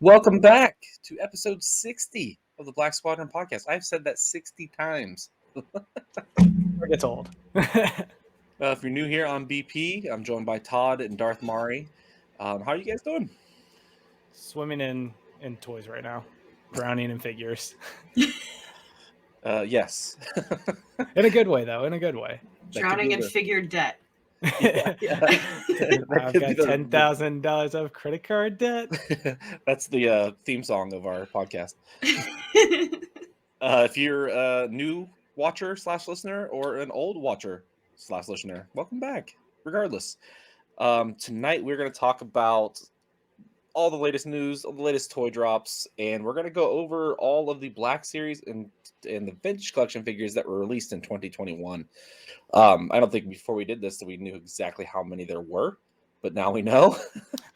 Welcome back to episode 60 of the Black Squadron podcast. I've said that 60 times. It gets old. If you're new here, I'm BP. I'm joined by Todd and Darth Mari. How are you guys doing? Swimming in toys right now. Drowning in figures. Yes. In a good way, though. In a good way. Drowning in figure debt. Yeah. I've got $10,000 of credit card debt. That's the theme song of our podcast. If you're a new watcher / listener or an old watcher / listener, welcome back. Regardless, tonight we're going to talk about all the latest news, all the latest toy drops, and we're going to go over all of the Black Series and the Vintage Collection figures that were released in 2021. I don't think before we did this that we knew exactly how many there were, but now we know.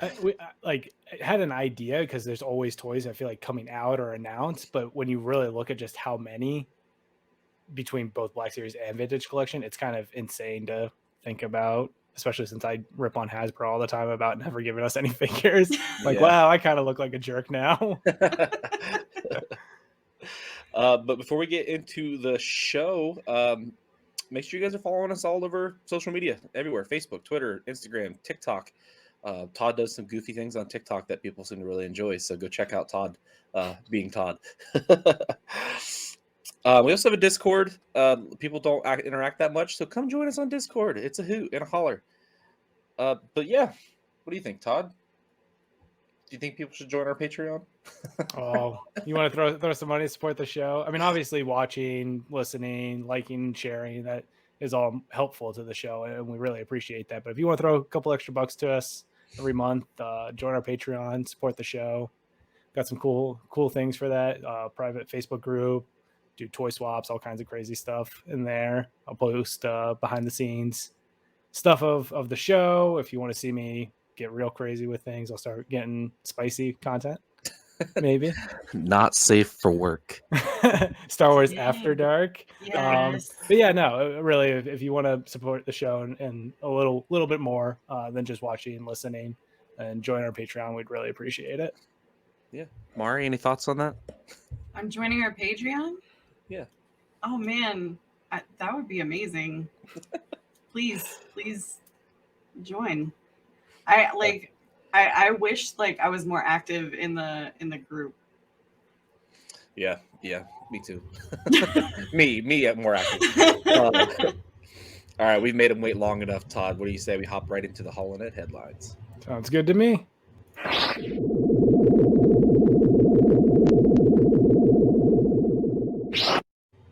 I had an idea because there's always toys I feel like coming out or announced, but when you really look at just how many between both Black Series and Vintage Collection, it's kind of insane to think about, especially since I rip on Hasbro all the time about never giving us any figures. Wow, I kind of look like a jerk now. But before we get into the show, make sure you guys are following us all over social media, everywhere: Facebook, Twitter, Instagram, TikTok. Todd does some goofy things on TikTok that people seem to really enjoy, so go check out Todd being Todd. We also have a Discord. People don't interact that much, so come join us on Discord. It's a hoot and a holler. But yeah, what do you think, Todd? Do you think people should join our Patreon? Oh, you want to throw some money to support the show? I mean, obviously watching, listening, liking, sharing, that is all helpful to the show, and we really appreciate that. But if you want to throw a couple extra bucks to us every month, join our Patreon, support the show. Got some cool things for that. Private Facebook group, do toy swaps, all kinds of crazy stuff in there. I'll post behind the scenes stuff of the show. If you want to see me get real crazy with things, I'll start getting spicy content. Maybe not safe for work. Star Wars After Dark. Yes. But yeah, no, really, if you want to support the show and a little bit more than just watching and listening, and join our Patreon, we'd really appreciate it. Yeah, Mari, any thoughts on that? I'm joining our Patreon. Yeah. Oh man, that would be amazing. Please join. I wish I was more active in the group. Yeah, me too. me more active. All right, we've made him wait long enough. Todd, what do you say we hop right into the Holonet headlines? Sounds good to me.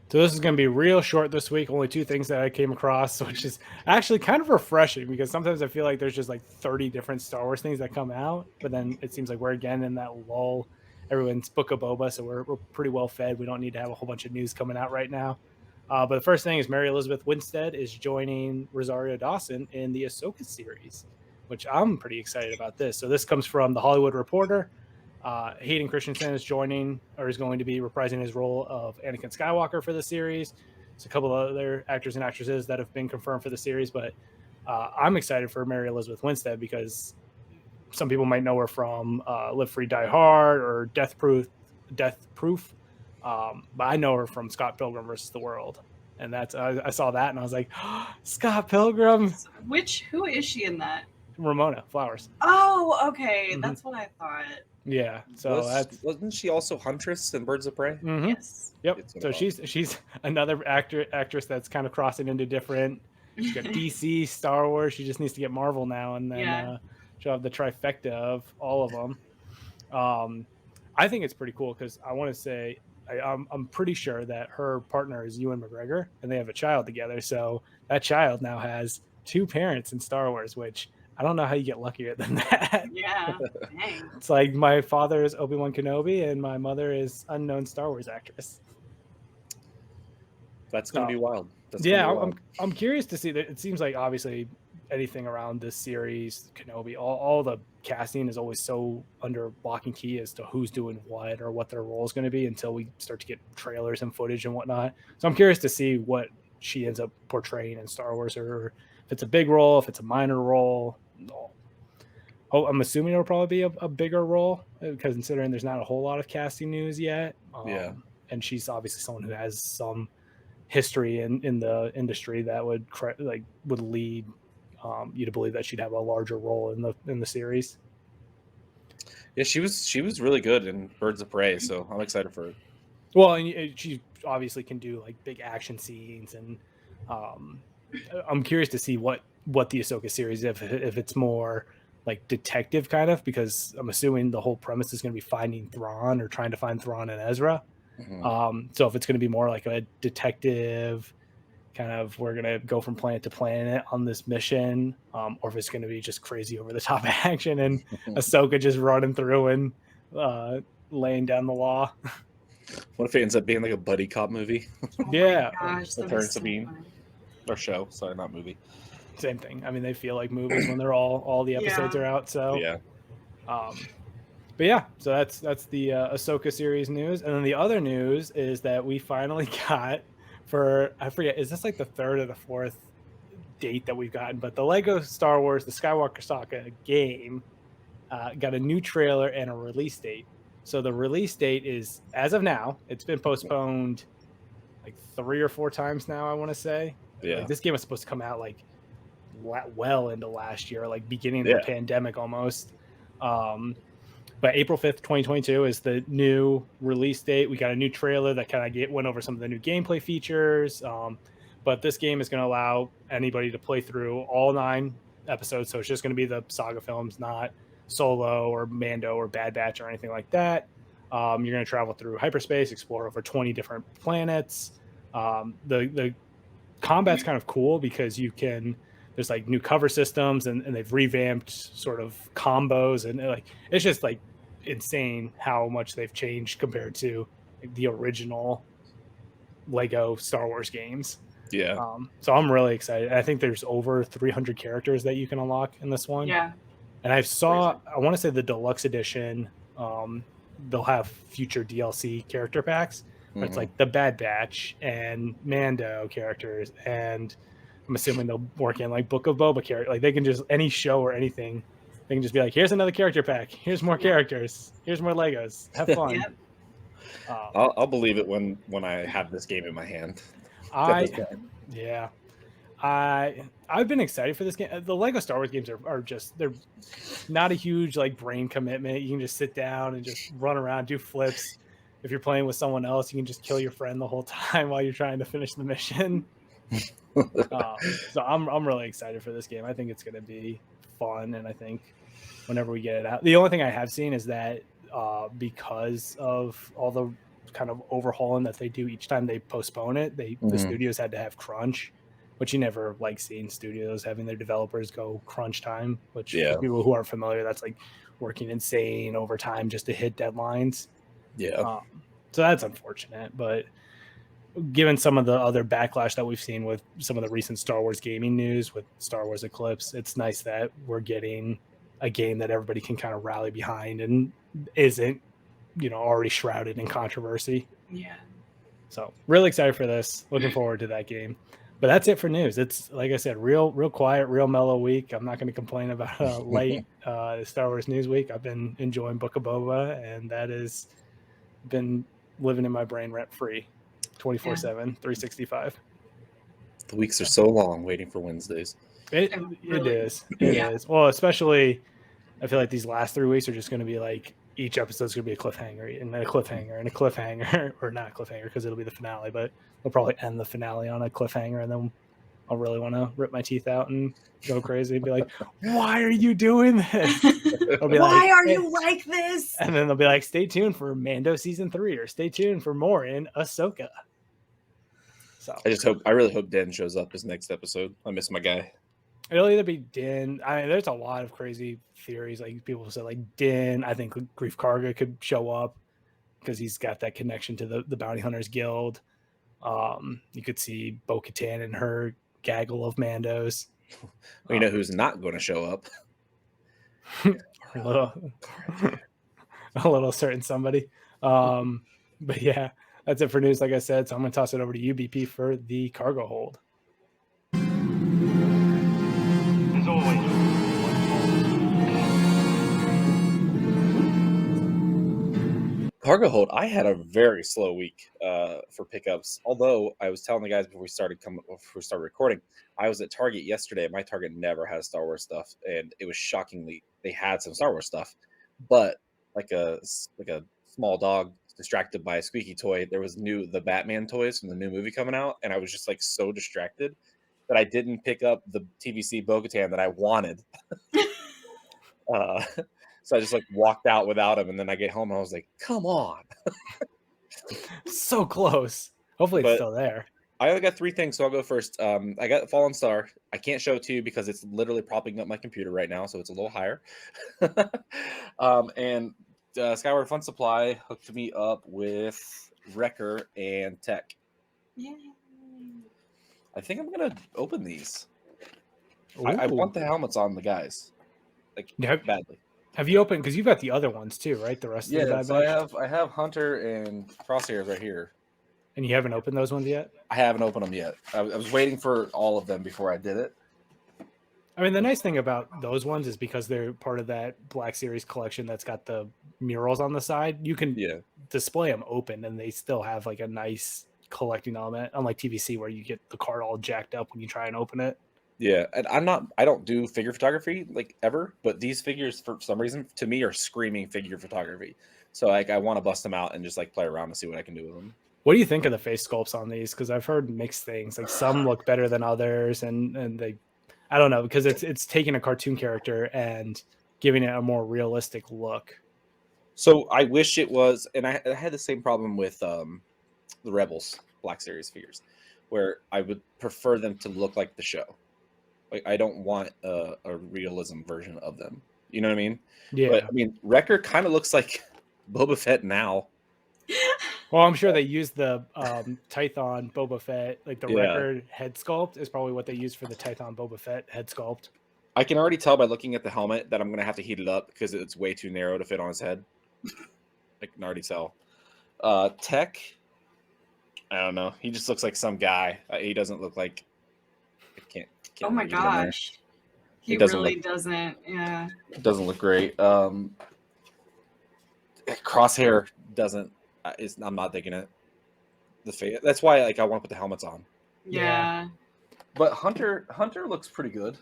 So this is going to be real short this week. Only two things that I came across, which is actually kind of refreshing because sometimes I feel like there's just 30 different Star Wars things that come out, but then it seems like we're again in that lull. Everyone's Book of Boba, so we're pretty well fed. We don't need to have a whole bunch of news coming out right now. But the first thing is Mary Elizabeth Winstead is joining Rosario Dawson in the Ahsoka series, which I'm pretty excited about this. So this comes from The Hollywood Reporter. Hayden Christensen is going to be reprising his role of Anakin Skywalker for the series. There's a couple of other actors and actresses that have been confirmed for the series, but I'm excited for Mary Elizabeth Winstead because some people might know her from Live Free, Die Hard or Death Proof. But I know her from Scott Pilgrim vs. the World. And I saw that and I was like, oh, Scott Pilgrim. Who is she in that? Ramona Flowers. Oh, okay. Mm-hmm. That's what I thought. Yeah, so wasn't she also Huntress in Birds of Prey? Mm-hmm. Yes. Yep. So she's another actress that's kind of crossing into different. She's got DC, Star Wars. She just needs to get Marvel now, and then she'll have the trifecta of all of them. I think it's pretty cool because I want to say I'm pretty sure that her partner is Ewan McGregor, and they have a child together. So that child now has two parents in Star Wars, which I don't know how you get luckier than that. Yeah, dang. It's like my father is Obi-Wan Kenobi and my mother is unknown Star Wars actress. That's going to be wild. I'm curious to see that. It seems like obviously anything around this series, Kenobi, all the casting is always so under lock and key as to who's doing what or what their role is going to be until we start to get trailers and footage and whatnot. So I'm curious to see what she ends up portraying in Star Wars, or if it's a big role, if it's a minor role. I'm assuming it'll probably be a bigger role because considering there's not a whole lot of casting news yet. Yeah. And she's obviously someone who has some history in the industry that would lead you to believe that she'd have a larger role in the series. Yeah, she was really good in Birds of Prey, so I'm excited for it. Well, and she obviously can do like big action scenes, and I'm curious to see what the Ahsoka series if it's more like detective kind of, because I'm assuming the whole premise is going to be finding Thrawn or trying to find Thrawn and Ezra. Mhm. So if it's going to be more like a detective kind of, we're going to go from planet to planet on this mission, or if it's going to be just crazy over the top action and Ahsoka just running through and laying down the law. What if it ends up being like a buddy cop movie? Oh Yeah. my gosh, With that'd her be and so Sabine. fun. Or show, sorry, not movie. Same thing. I mean, they feel like movies when they're all the episodes Yeah. are out. So Yeah. But yeah, so that's the Ahsoka series news, and then the other news is that we finally got, for I forget, is this like the third or the fourth date that we've gotten? But the Lego Star Wars, the Skywalker Saga game, got a new trailer and a release date. So the release date is, as of now, it's been postponed like 3 or 4 times now, I want to say. Yeah. Like this game was supposed to come out like well into last year, like beginning of Yeah. the pandemic almost. But April 5th, 2022 is the new release date. We got a new trailer that kind of went over some of the new gameplay features. But this game is going to allow anybody to play through all 9 episodes. So it's just going to be the Saga films, not Solo or Mando or Bad Batch or anything like that. You're going to travel through hyperspace, explore over 20 different planets. The combat's kind of cool because there's like new cover systems and they've revamped sort of combos, and like it's just like insane how much they've changed compared to like the original Lego Star Wars games. Yeah. So I'm really excited. I think there's over 300 characters that you can unlock in this one. Yeah. And I want to say the deluxe edition, they'll have future DLC character packs. But it's like the Bad Batch and Mando characters, and I'm assuming they'll work in like Book of Boba character. Like they can just, any show or anything, they can just be like, here's another character pack. Here's more characters. Here's more Legos. Have fun. Yep. I'll believe it when I have this game in my hand. I've been excited for this game. The Lego Star Wars games are just, they're not a huge like brain commitment. You can just sit down and just run around, do flips. If you're playing with someone else, you can just kill your friend the whole time while you're trying to finish the mission. So I'm really excited for this game. I think it's going to be fun, and I think whenever we get it out, the only thing I have seen is that because of all the kind of overhauling that they do each time they postpone it, the studios had to have crunch, which you never like seeing studios having their developers go crunch time. Which for people who aren't familiar, that's like working insane overtime just to hit deadlines. Yeah. So that's unfortunate, but given some of the other backlash that we've seen with some of the recent Star Wars gaming news with Star Wars Eclipse, it's nice that we're getting a game that everybody can kind of rally behind and isn't, already shrouded in controversy. Yeah. So really excited for this. Looking forward to that game. But that's it for news. It's, like I said, real quiet, real mellow week. I'm not going to complain about a late Star Wars news week. I've been enjoying Book of Boba, and that has been living in my brain rent free 24/7, 365. The weeks are so long waiting for Wednesdays. It is. Well, especially I feel like these last 3 weeks are just going to be like each episode's going to be a cliffhanger and a cliffhanger and a cliffhanger, or not a cliffhanger because it'll be the finale, but we'll probably end the finale on a cliffhanger, and then I'll really want to rip my teeth out and go crazy and be like, why are you doing this? Why are you like this? And then they'll be like, stay tuned for Mando season 3, or stay tuned for more in Ahsoka. So I really hope Den shows up this next episode. I miss my guy. It'll either be Din. I mean, there's a lot of crazy theories. Like people say, like Din. I think Grief Karga could show up because he's got that connection to the Bounty Hunters Guild. You could see Bo-Katan and her gaggle of Mandos. You know who's not going to show up? a little certain somebody. But yeah, that's it for news. Like I said, so I'm going to toss it over to you, BP, for the cargo hold. As always, Cargo hold. I had a very slow week for pickups. Although I was telling the guys before we started recording, I was at Target yesterday. My Target never has Star Wars stuff, and it was shockingly they had some Star Wars stuff, but like a small dog distracted by a squeaky toy. There was the Batman toys from the new movie coming out, and I was just like so distracted that I didn't pick up the TVC Bo-Katan that I wanted. So I just like walked out without him, and then I get home and I was like, "Come on!" So close. Hopefully, it's But still there. I only got 3 things, so I'll go first. I got Fallen Star. I can't show it to you because it's literally propping up my computer right now, so it's a little higher. And Skyward Fun Supply hooked me up with Wrecker and Tech. Yay. I think I'm gonna open these. I want the helmets on the guys, like badly. Have you opened? Because you've got the other ones too, right? The rest of the Yeah, Bad so Batch? I have Hunter and Crosshairs right here. And you haven't opened those ones yet? I haven't opened them yet. I was waiting for all of them before I did it. I mean, the nice thing about those ones is because they're part of that Black Series collection that's got the murals on the side, you can display them open and they still have like a nice collecting element, unlike TVC where you get the card all jacked up when you try and open it. Yeah, and I don't do figure photography like ever, but these figures for some reason to me are screaming figure photography. So like I want to bust them out and just like play around and see what I can do with them. What do you think of the face sculpts on these? Because I've heard mixed things. Like some look better than others, and they, I don't know, because it's taking a cartoon character and giving it a more realistic look. So I wish it was, and I had the same problem with the Rebels Black Series figures, where I would prefer them to look like the show. Like I don't want a realism version of them. You know what I mean? Yeah. But I mean, Wrecker kind of looks like Boba Fett now. Well, I'm sure they used the Tython Boba Fett, like the record head sculpt is probably what they used for the Tython Boba Fett head sculpt. I can already tell by looking at the helmet that I'm going to have to heat it up because it's way too narrow to fit on his head. I can already tell. Tech, I don't know. He just looks like some guy. He doesn't look like. Can't oh my gosh. He really doesn't. Yeah. It doesn't look great. Crosshair doesn't. I'm not thinking it. That's why like I want to put the helmets on. Yeah. But Hunter looks pretty good.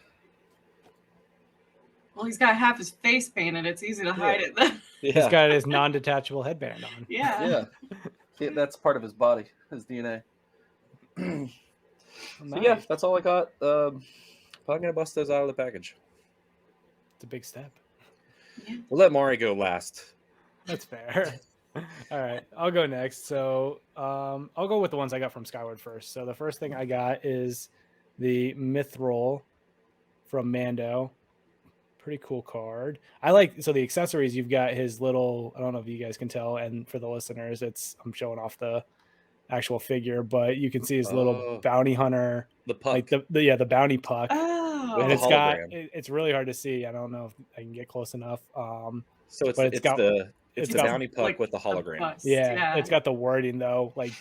Well, he's got half his face painted. It's easy to hide it then. Yeah. He's got his non-detachable headband on. Yeah. Yeah, that's part of his body, his DNA. Nice. So yeah, that's all I got. I'm gonna bust those out of the package. It's a big step. Yeah. We'll let Mari go last. That's fair. All right, I'll go next. So I'll go with the ones I got from Skyward first. So the first thing I got is the Mithril from Mando. Pretty cool card. I like, so the accessories, you've got his little, I don't know if you guys can tell, and for the listeners, I'm showing off the actual figure, but you can see his little bounty hunter, the puck, like the bounty puck. Oh, and it's really hard to see. I don't know if I can get close enough. So it's the bounty puck like with the hologram. Yeah, it's got the wording though, like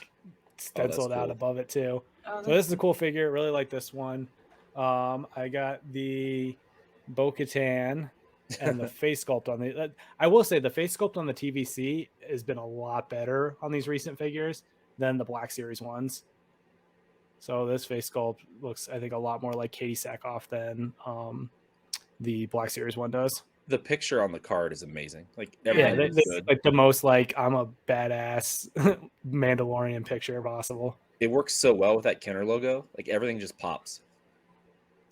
stenciled out above it too. So this is a cool figure. Really like this one. I got the Bo-Katan and the face sculpt on the. I will say the face sculpt on the TVC has been a lot better on these recent figures than the Black Series ones. So this face sculpt looks, I think, a lot more like Katie Sackhoff than the Black Series one does. The picture on the card is amazing. Like everything is good. Like the most like I'm a badass Mandalorian picture possible. It works so well with that Kenner logo. Like everything just pops.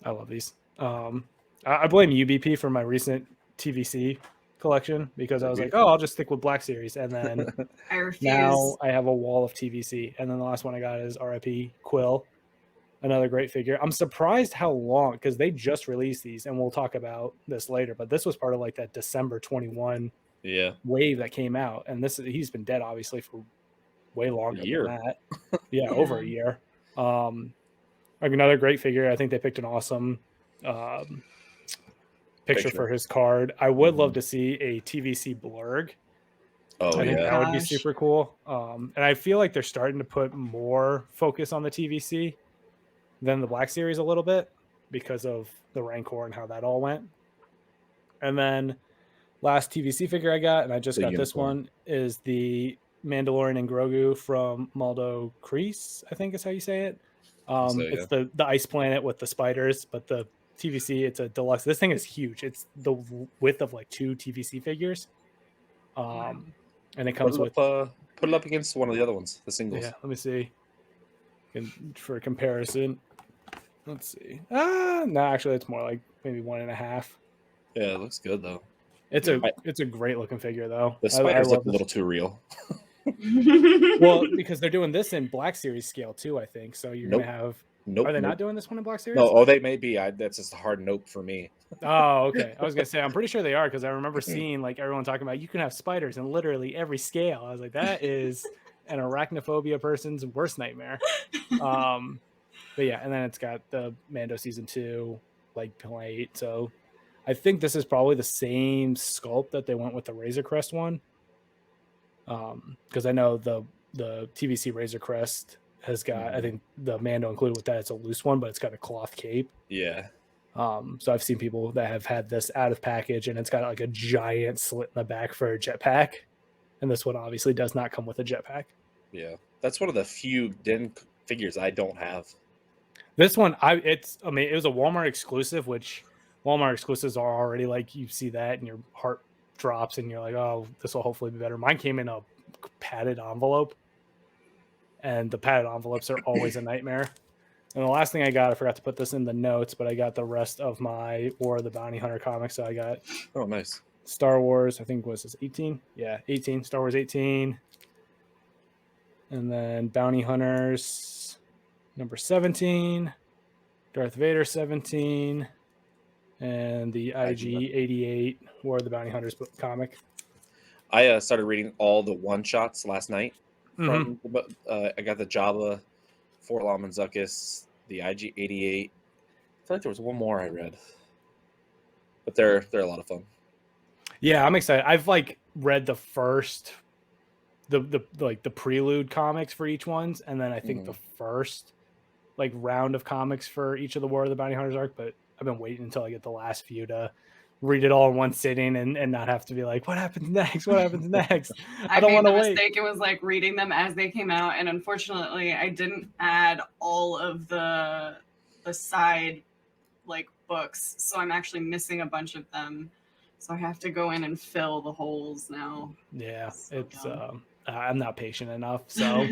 I love these. I blame UBP for my recent TVC collection because I was like, oh, I'll just stick with Black Series, and then I refuse. Now I have a wall of TVC, and then the last one I got is RIP Quill, another great figure. I'm surprised how long, because they just released these, and we'll talk about this later, but this was part of like that December 21 wave that came out, and he's been dead obviously for way longer than that. Yeah, over a year. Like another great figure. I think they picked an awesome picture for his card. I would love to see a TVC Blurg. I think that would be super cool. And I feel like they're starting to put more focus on the TVC than the Black Series a little bit because of the Rancor and how that all went. And then last TVC figure I got, and I just The got this unicorn. one, is the Mandalorian and Grogu from Maldo Kreese, I think is how you say it. So, It's the ice planet with the spiders, but the TVC, it's a deluxe. This thing is huge. It's the width of like 2 TVC figures. And it comes with put it up against one of the other ones, the singles. let me see. For comparison, let's see. No, actually, it's more like maybe 1.5. Yeah, it looks good though. It's a great looking figure though. The spiders look a little too real. Well, because they're doing this in Black Series scale too, I think. So you're gonna have. Nope. Are they not doing this one in Black Series? No. Oh, they may be. That's just a hard nope for me. Oh, okay. I was gonna say I'm pretty sure they are because I remember seeing like everyone talking about you can have spiders in literally every scale. I was like, that is an arachnophobia person's worst nightmare. But yeah, and then it's got the Mando season 2 like plate. So I think this is probably the same sculpt that they went with the Razor Crest one. Because I know the TVC Razor Crest has got, I think the Mando included with that, it's a loose one, but it's got a cloth cape. Yeah. So I've seen people that have had this out of package, and it's got like a giant slit in the back for a jetpack. And this one obviously does not come with a jetpack. Yeah, that's one of the few Den figures I don't have. This one, it was a Walmart exclusive, which Walmart exclusives are already like, you see that and your heart drops and you're like, oh, this will hopefully be better. Mine came in a padded envelope, and the padded envelopes are always a nightmare. And the last thing I got, I forgot to put this in the notes, but I got the rest of my War of the Bounty Hunter comics. So I got nice. Star Wars, I think was this 18? Yeah, 18. Star Wars 18. And then Bounty Hunters number 17, Darth Vader 17, and the IG 88 War of the Bounty Hunters comic. I started reading all the one-shots last night. I got the Jabba, Forlom and Zuckuss, the IG 88. I feel like there was one more I read, but they're a lot of fun. Yeah, I'm excited. I've like read the first, the prelude comics for each ones, and then I think the first like round of comics for each of the War of the Bounty Hunters arc. But I've been waiting until I get the last few to read it all in one sitting and not have to be like, what happens next? What happens next? I don't want to wait. Mistake. It was like reading them as they came out, and unfortunately, I didn't add all of the side like books, so I'm actually missing a bunch of them. So I have to go in and fill the holes now. Yeah, it's I'm not patient enough, so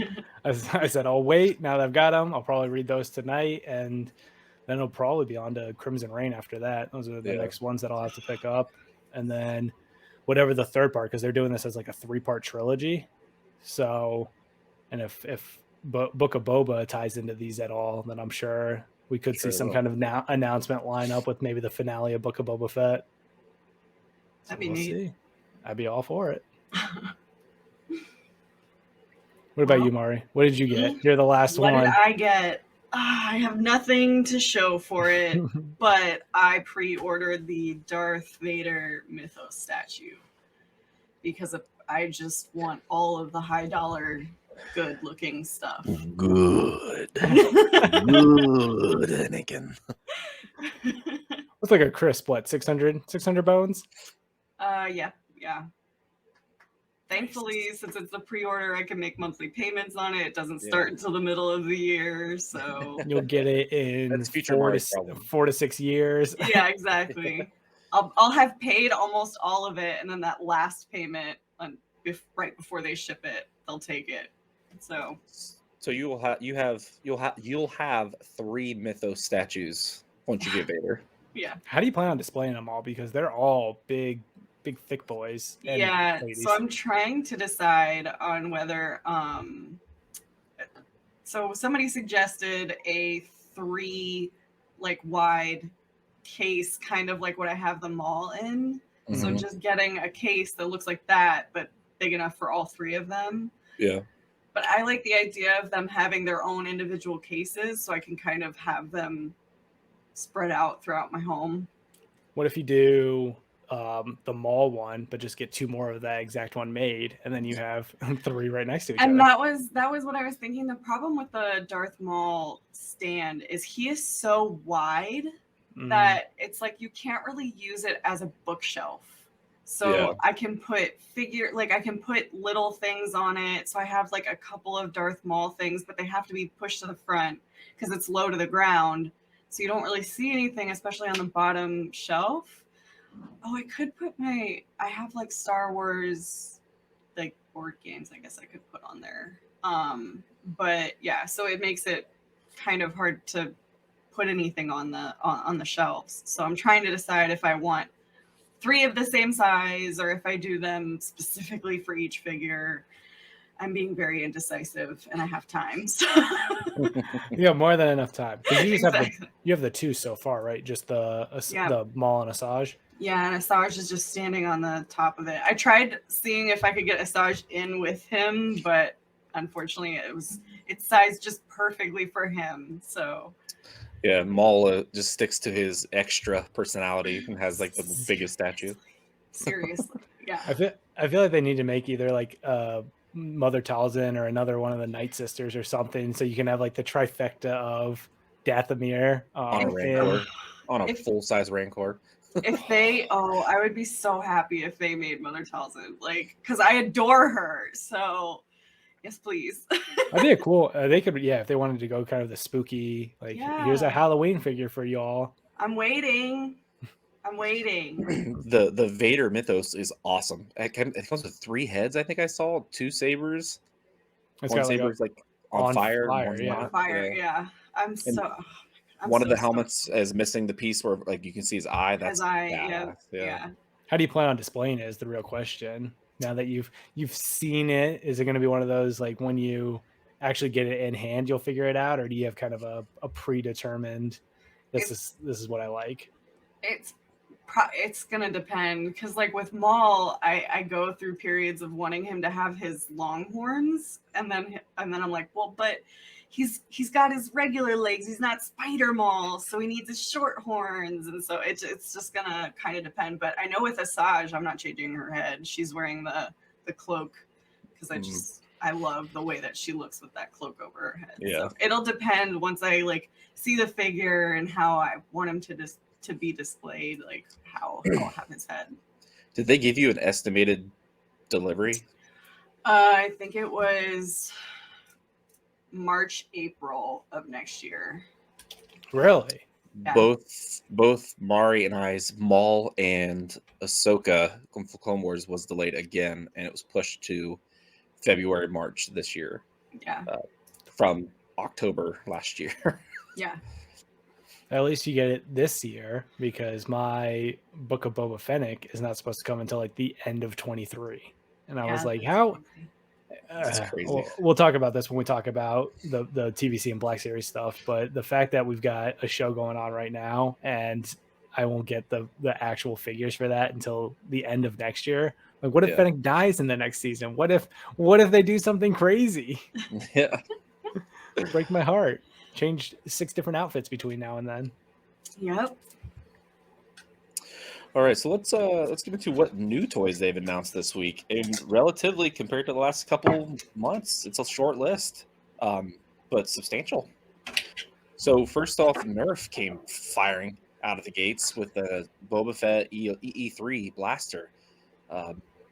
I said I'll wait. Now that I've got them, I'll probably read those tonight, and then it'll probably be on to Crimson Reign after that. Those are the next ones that I'll have to pick up. And then whatever the third part, because they're doing this as like a 3-part trilogy. So, and if Book of Boba ties into these at all, then I'm sure we could see some kind of announcement line up with maybe the finale of Book of Boba Fett. That'd be neat. See. I'd be all for it. What about you, Mari? What did you get? You're the last one. What did I get? I have nothing to show for it, but I pre-ordered the Darth Vader Mythos statue because I just want all of the high dollar, good looking stuff. Good. Good, Anakin. Looks like a crisp, 600 bones? Yeah. Thankfully, since it's a pre-order, I can make monthly payments on it. It doesn't start until the middle of the year, so you'll get it in 4 to 6 years. Yeah, exactly. I'll have paid almost all of it, and then that last payment right before they ship it, they'll take it. So you'll have 3 Mythos statues once you get Vader. Yeah. How do you plan on displaying them all? Because they're all big thick boys. Yeah, ladies. So I'm trying to decide on whether so somebody suggested a 3 like wide case, kind of like what I have them all in. Mm-hmm. So just getting a case that looks like that but big enough for all 3 of them. Yeah. But I like the idea of them having their own individual cases, so I can kind of have them spread out throughout my home. What if you do the mall one, but just get 2 more of that exact one made, and then you have 3 right next to each other? And that was what I was thinking. The problem with the Darth Maul stand is he is so wide that it's like you can't really use it as a bookshelf. So I can put I can put little things on it. So I have like a couple of Darth Maul things, but they have to be pushed to the front because it's low to the ground. So you don't really see anything, especially on the bottom shelf. Oh, I could put I have like Star Wars, like board games, I guess I could put on there. But yeah, so it makes it kind of hard to put anything on the shelves. So I'm trying to decide if I want 3 of the same size or if I do them specifically for each figure. I'm being very indecisive and I have time. So. You have more than enough time because you just Exactly. have the 2 so far, right? Just the Maul and Asajj. Yeah, and Asajj is just standing on the top of it. I tried seeing if I could get Asajj in with him, but unfortunately it's sized just perfectly for him. So yeah, Maul just sticks to his extra personality and has like the biggest statue. Seriously, yeah. I feel like they need to make either like Mother Talzin or another one of the Night Sisters or something, so you can have like the trifecta of Dathomir On a Rancor, on a full-size Rancor. If they, I would be so happy if they made Mother Talzin, like, because I adore her. So, yes, please. That'd be a cool. They could, if they wanted to go kind of the spooky, like, here's a Halloween figure for y'all. I'm waiting. The Vader mythos is awesome. It comes with 3 heads. I think I saw 2 sabers. One saber's like on fire. One's not. Fire, yeah. One of the helmets is missing the piece where like you can see his eye. That's his eye. Yeah. How do you plan on displaying it? Is the real question. Now that you've seen it, is it going to be one of those like when you actually get it in hand, you'll figure it out, or do you have kind of a predetermined? This is what I like. It's gonna depend because like with Maul, I go through periods of wanting him to have his long horns, and then I'm like, well, but he's got his regular legs. He's not Spider Maul, so he needs his short horns, and so it's just gonna kind of depend. But I know with Asajj, I'm not changing her head. She's wearing the cloak because I love the way that she looks with that cloak over her head. Yeah, so it'll depend once I like see the figure and how I want him to be displayed, like how I'll have his head. Did they give you an estimated delivery? I think it was March, April of next year. Really? Yeah. Both Mari and I's Maul and Ahsoka Clone Wars was delayed again, and it was pushed to February, March this year. Yeah. From October last year. Yeah. At least you get it this year because my Book of Boba Fett is not supposed to come until like the end of 23. And I was like, how? That's crazy. We'll talk about this when we talk about the TVC and Black Series stuff. But the fact that we've got a show going on right now and I won't get the actual figures for that until the end of next year. Like, what if Fennec dies in the next season? What if they do something crazy? Yeah. Break my heart. Changed 6 different outfits between now and then. Yep. All right, so let's get into what new toys they've announced this week. And relatively compared to the last couple months, it's a short list, but substantial. So first off, Nerf came firing out of the gates with the Boba Fett EE3 blaster.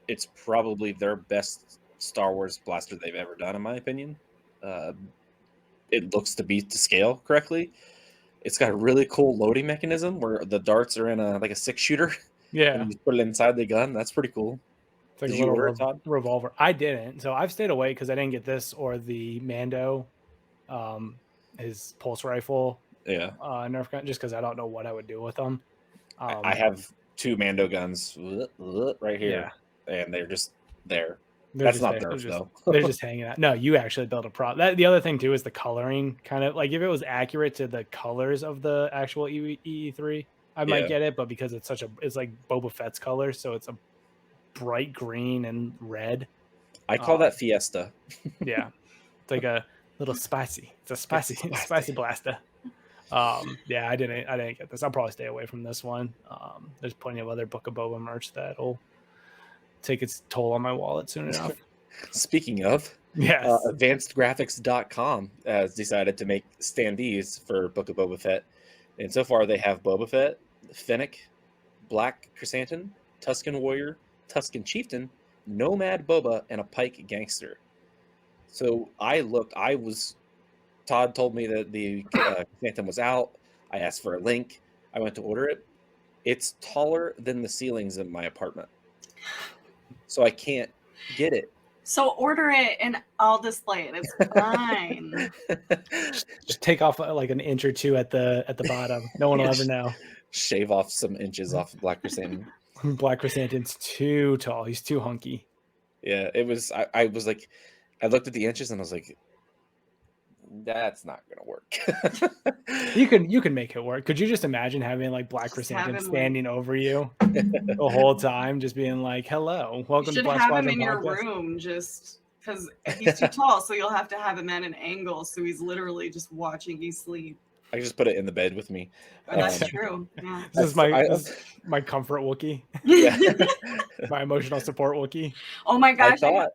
It's probably their best Star Wars blaster they've ever done, in my opinion. It looks to be to scale correctly. It's got a really cool loading mechanism where the darts are in a 6-shooter. Yeah. And you put it inside the gun. That's pretty cool. It's like a little revolver. I didn't. So I've stayed away because I didn't get this or the Mando, his pulse rifle. Yeah. Nerf gun, just because I don't know what I would do with them. I have 2 Mando guns right here. Yeah. And they're just there. That's not Nerf, though. They're just hanging out. No, you actually built a prop. The other thing, too, is the coloring. Kind of like if it was accurate to the colors of the actual EE3, I might get it. But because it's like Boba Fett's color, so it's a bright green and red. I call that Fiesta. Yeah. It's like a little spicy. It's a spicy blaster. Yeah, I didn't get this. I'll probably stay away from this one. There's plenty of other Book of Boba merch that'll take its toll on my wallet soon enough. Speaking of, advancedgraphics.com has decided to make standees for Book of Boba Fett. And so far they have Boba Fett, Fennec, Black Chrysanthemum, Tusken Warrior, Tusken Chieftain, Nomad Boba, and a Pike Gangster. So Todd told me that the Phantom was out. I asked for a link. I went to order it. It's taller than the ceilings in my apartment. So I can't get it. So order it and I'll display it. It's fine. Just take off like an inch or two at the bottom. No one will ever know. Shave off some inches off of Black Chrysanthemum. Black Chrysanthemum's too tall. He's too hunky. Yeah, it was. I was like, I looked at the inches and I was like, that's not gonna work. You can make it work. Could you just imagine having like Black Chrysanthemum standing over you the whole time, just being like, "Hello, welcome to Black Squadron." You should have him in your room, just because he's too tall, so you'll have to have him at an angle, so he's literally just watching you sleep. I just put it in the bed with me. That's true. Yeah. This is my comfort Wookiee. Yeah. My emotional support Wookiee. Oh my gosh! I thought.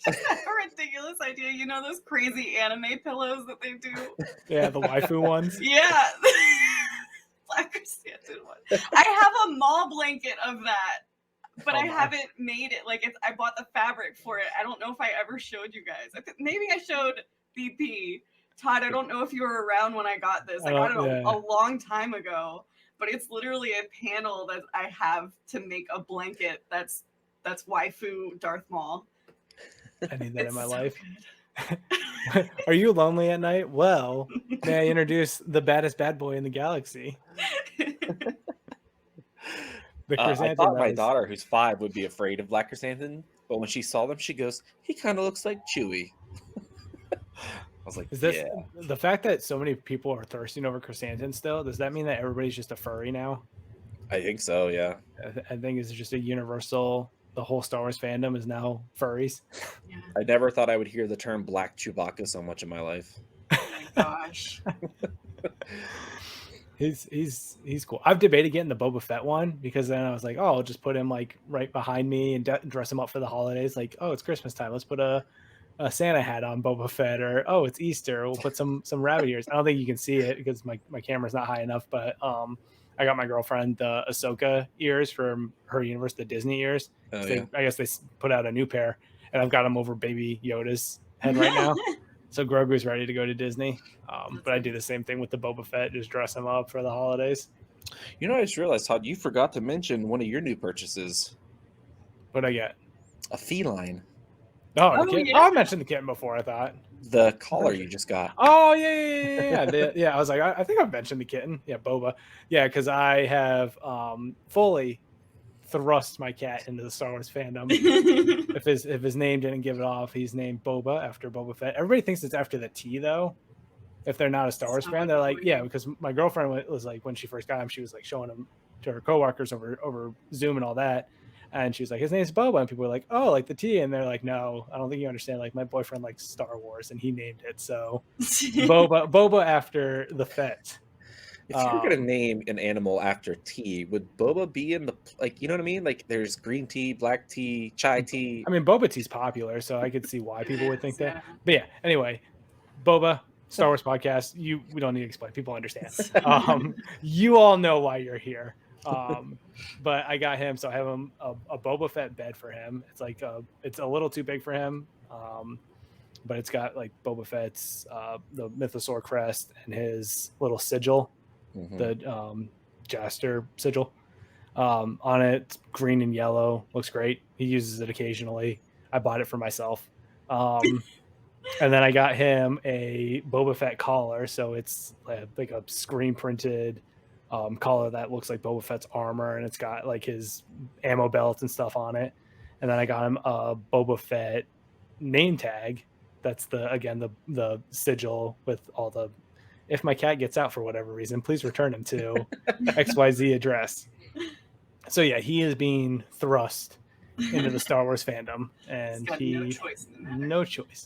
Just a ridiculous idea. You know those crazy anime pillows that they do? Yeah, the waifu ones. Yeah. Black Chrysanthemum one. I have a mall blanket of that, but I haven't made it. Like I bought the fabric for it. I don't know if I ever showed you guys. Maybe I showed BP. Todd, I don't know if you were around when I got this. I got it a long time ago, but it's literally a panel that I have to make a blanket that's waifu Darth Maul. I need that in my life. Are you lonely at night? Well, may I introduce the baddest bad boy in the galaxy? I thought my daughter, who's 5, would be afraid of Black Chrysanthemum, but when she saw them, she goes, "He kind of looks like Chewie." I was like, "Is this the fact that so many people are thirsting over Chrysanthemum still? Does that mean that everybody's just a furry now?" I think so. Yeah. I think it's just a universal. The whole Star Wars fandom is now furries. Yeah. I never thought I would hear the term Black Chewbacca so much in my life. Oh my gosh. He's cool. I've debated getting the Boba Fett one because then I was like, oh, I'll just put him like right behind me and dress him up for the holidays. Like, oh, it's Christmas time. Let's put a Santa hat on Boba Fett, or oh, it's Easter. We'll put some rabbit ears. I don't think you can see it because my camera's not high enough, but I got my girlfriend the Ahsoka ears from her universe, the Disney ears. Oh, yeah. I guess they put out a new pair, and I've got them over Baby Yoda's head right now. So Grogu's ready to go to Disney. But I do the same thing with the Boba Fett, just dress him up for the holidays. You know, I just realized, Todd, you forgot to mention one of your new purchases. What'd I get? A feline. Oh, the kitten. Yeah. Oh, I mentioned the kitten before, I thought. The collar you just got. Oh, yeah. I was like, I think I've mentioned the kitten. Yeah, Boba. Yeah, because I have fully thrust my cat into the Star Wars fandom. If his name didn't give it off, he's named Boba after Boba Fett. Everybody thinks it's after the T, though. If they're not a Star Wars fan, they're like, yeah, because my girlfriend was like, when she first got him, she was like showing him to her coworkers over Zoom and all that. And she was like, his name's Boba. And people were like, oh, like the T. And they're like, no, I don't think you understand. Like, my boyfriend likes Star Wars and he named it. So Boba after the Fett. If you were going to name an animal after tea, would Boba be in the, like, you know what I mean? Like, there's green tea, black tea, chai tea. I mean, Boba tea's popular, so I could see why people would think that. But yeah, anyway, Boba, Star Wars podcast. We don't need to explain. People understand. You all know why you're here. But I got him, so I have him a Boba Fett bed for him. It's like it's a little too big for him, but it's got like Boba Fett's the Mythosaur crest and his little sigil, the Jaster sigil on it. It's green and yellow, looks great. He uses it occasionally. I bought it for myself, and then I got him a Boba Fett collar, so it's like a screen printed collar that looks like Boba Fett's armor, and it's got like his ammo belts and stuff on it. And then I got him a Boba Fett name tag. That's the sigil with all the, if my cat gets out for whatever reason, please return him to XYZ address. So yeah, he is being thrust into the Star Wars fandom, and no choice.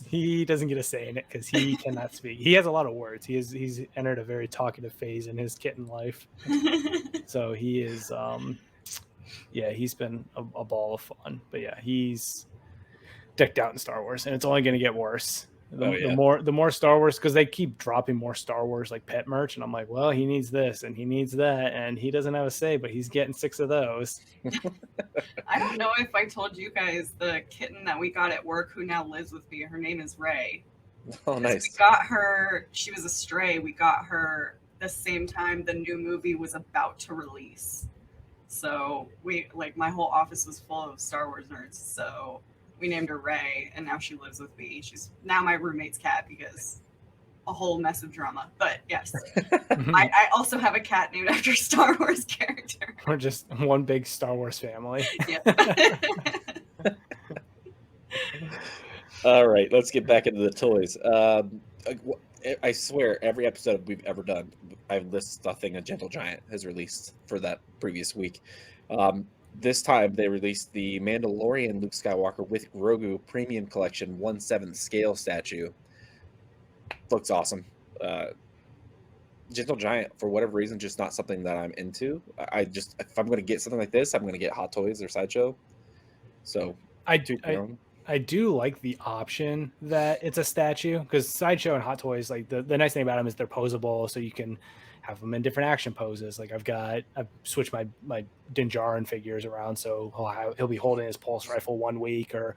He doesn't get a say in it because he cannot speak. He has a lot of words. He's entered a very talkative phase in his kitten life. So he is he's been a ball of fun. But yeah, he's decked out in Star Wars, and it's only going to get worse. The more Star Wars, because they keep dropping more Star Wars like pet merch, and I'm like, well, he needs this and he needs that, and he doesn't have a say, but he's getting 6 of those. I don't know if I told you guys the kitten that we got at work who now lives with me. Her name is Ray. Oh, nice. We got her. She was a stray. We got her the same time the new movie was about to release. So my whole office was full of Star Wars nerds. So we named her Ray, and now she lives with me. She's now my roommate's cat because a whole mess of drama. But yes, I also have a cat named after a Star Wars character. We're just one big Star Wars family. Yeah. All right, let's get back into the toys. I swear, every episode we've ever done, I've listed something a Gentle Giant has released for that previous week. This time, they released the Mandalorian Luke Skywalker with Grogu Premium Collection 1/7 scale statue. Looks awesome. Gentle Giant, for whatever reason, just not something that I'm into. If I'm going to get something like this, I'm going to get Hot Toys or Sideshow. So I do like the option that it's a statue, because Sideshow and Hot Toys, like the nice thing about them is they're posable, so you can have them in different action poses. Like I've switched my Din Djarin figures around, so he'll be holding his pulse rifle one week, or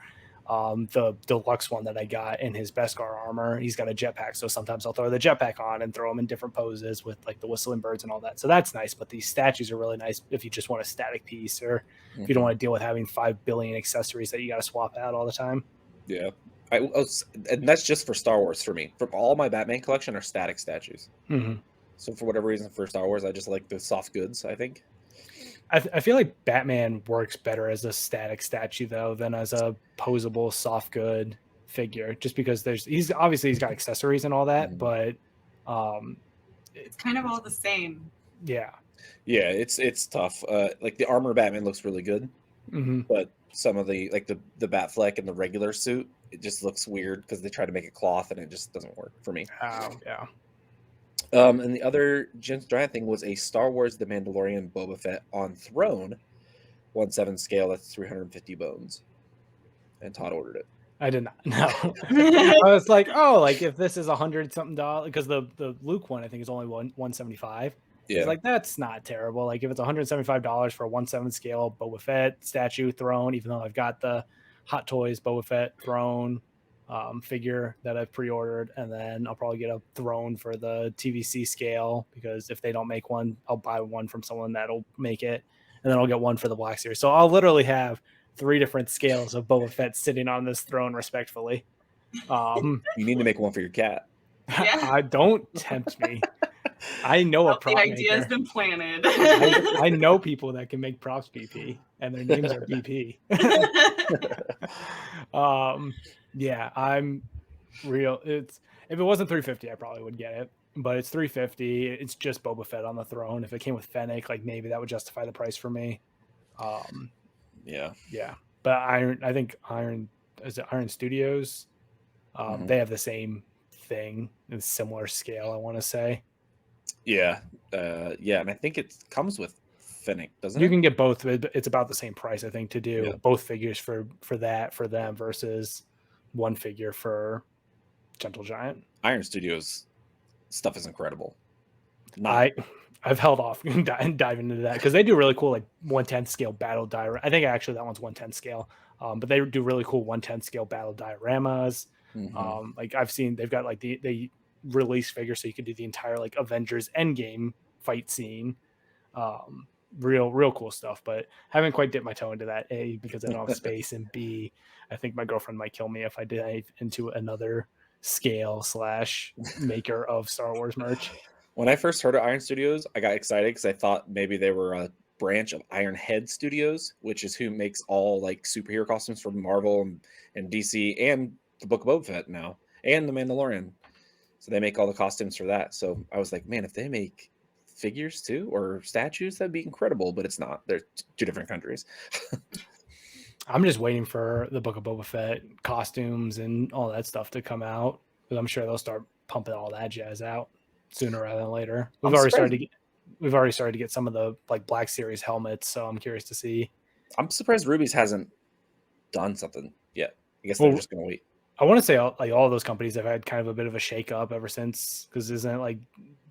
the deluxe one that I got in his Beskar armor, he's got a jetpack, so sometimes I'll throw the jetpack on and throw him in different poses with like the whistling birds and all that. So that's nice. But these statues are really nice if you just want a static piece, or if you don't want to deal with having 5 billion accessories that you got to swap out all the time. Yeah, and that's just for Star Wars for me. For all my Batman collection are static statues. So for whatever reason, for Star Wars, I just like the soft goods, I think. I feel like Batman works better as a static statue though than as a posable soft good figure, just because he's got accessories and all that, but it's kind of all the same. Yeah, it's tough. Like the armor Batman looks really good, but some of the the Batfleck and the regular suit, it just looks weird because they try to make it cloth and it just doesn't work for me. Yeah. And the other Gentle Giant thing was a Star Wars The Mandalorian Boba Fett on Throne 1/7 scale. That's 350 bones. And Todd ordered it. I did not. No. I was like, if this is $100 something, because the Luke one I think is only 175. Yeah. It's like, that's not terrible. Like if it's $175 for a 1/7 scale Boba Fett statue Throne, even though I've got the Hot Toys Boba Fett Throne figure that I've pre-ordered, and then I'll probably get a Throne for the TVC scale, because if they don't make one, I'll buy one from someone that'll make it, and then I'll get one for the Black Series. So I'll literally have 3 different scales of Boba Fett sitting on this throne, respectfully. You need to make one for your cat. Yeah. Don't tempt me. I know a prop maker. The idea has been planted. I know people that can make props BP, and their names are BP. Yeah, I'm real. If it wasn't 350, I probably would get it, but it's 350. It's just Boba Fett on the throne. If it came with Fennec, like maybe that would justify the price for me. Yeah. But I think Iron Studios, they have the same thing in similar scale, I want to say. Yeah, and I think it comes with Fennec, doesn't it? You can get both. It's about the same price, I think, to do both figures for them versus one figure for Gentle Giant. Iron Studios stuff is incredible. I've held off and diving into that, because they do really cool like 1/10 scale battle diorama. I think actually that one's 1/10 scale, but they do really cool 1/10 scale battle dioramas. Like I've seen, they've got like the release figure, so you could do the entire like Avengers Endgame fight scene. Real cool stuff, but haven't quite dipped my toe into that, A, because I don't have space, and B, I think my girlfriend might kill me if I dive into another scale / maker of Star Wars merch. When I first heard of Iron Studios, I got excited because I thought maybe they were a branch of Ironhead Studios, which is who makes all like superhero costumes from Marvel and DC and the Book of Boba Fett now, and the Mandalorian. So they make all the costumes for that. So I was like, man, if they make figures too, or statues, that'd be incredible. But it's not. They're 2 different countries. I'm just waiting for the Book of Boba Fett costumes and all that stuff to come out, because I'm sure they'll start pumping all that jazz out sooner rather than later. We've already started to get some of the like Black Series helmets, so I'm curious to see. I'm surprised Ruby's hasn't done something yet. I guess they're just gonna wait. I want to say all of those companies have had kind of a bit of a shake up ever since, because isn't it like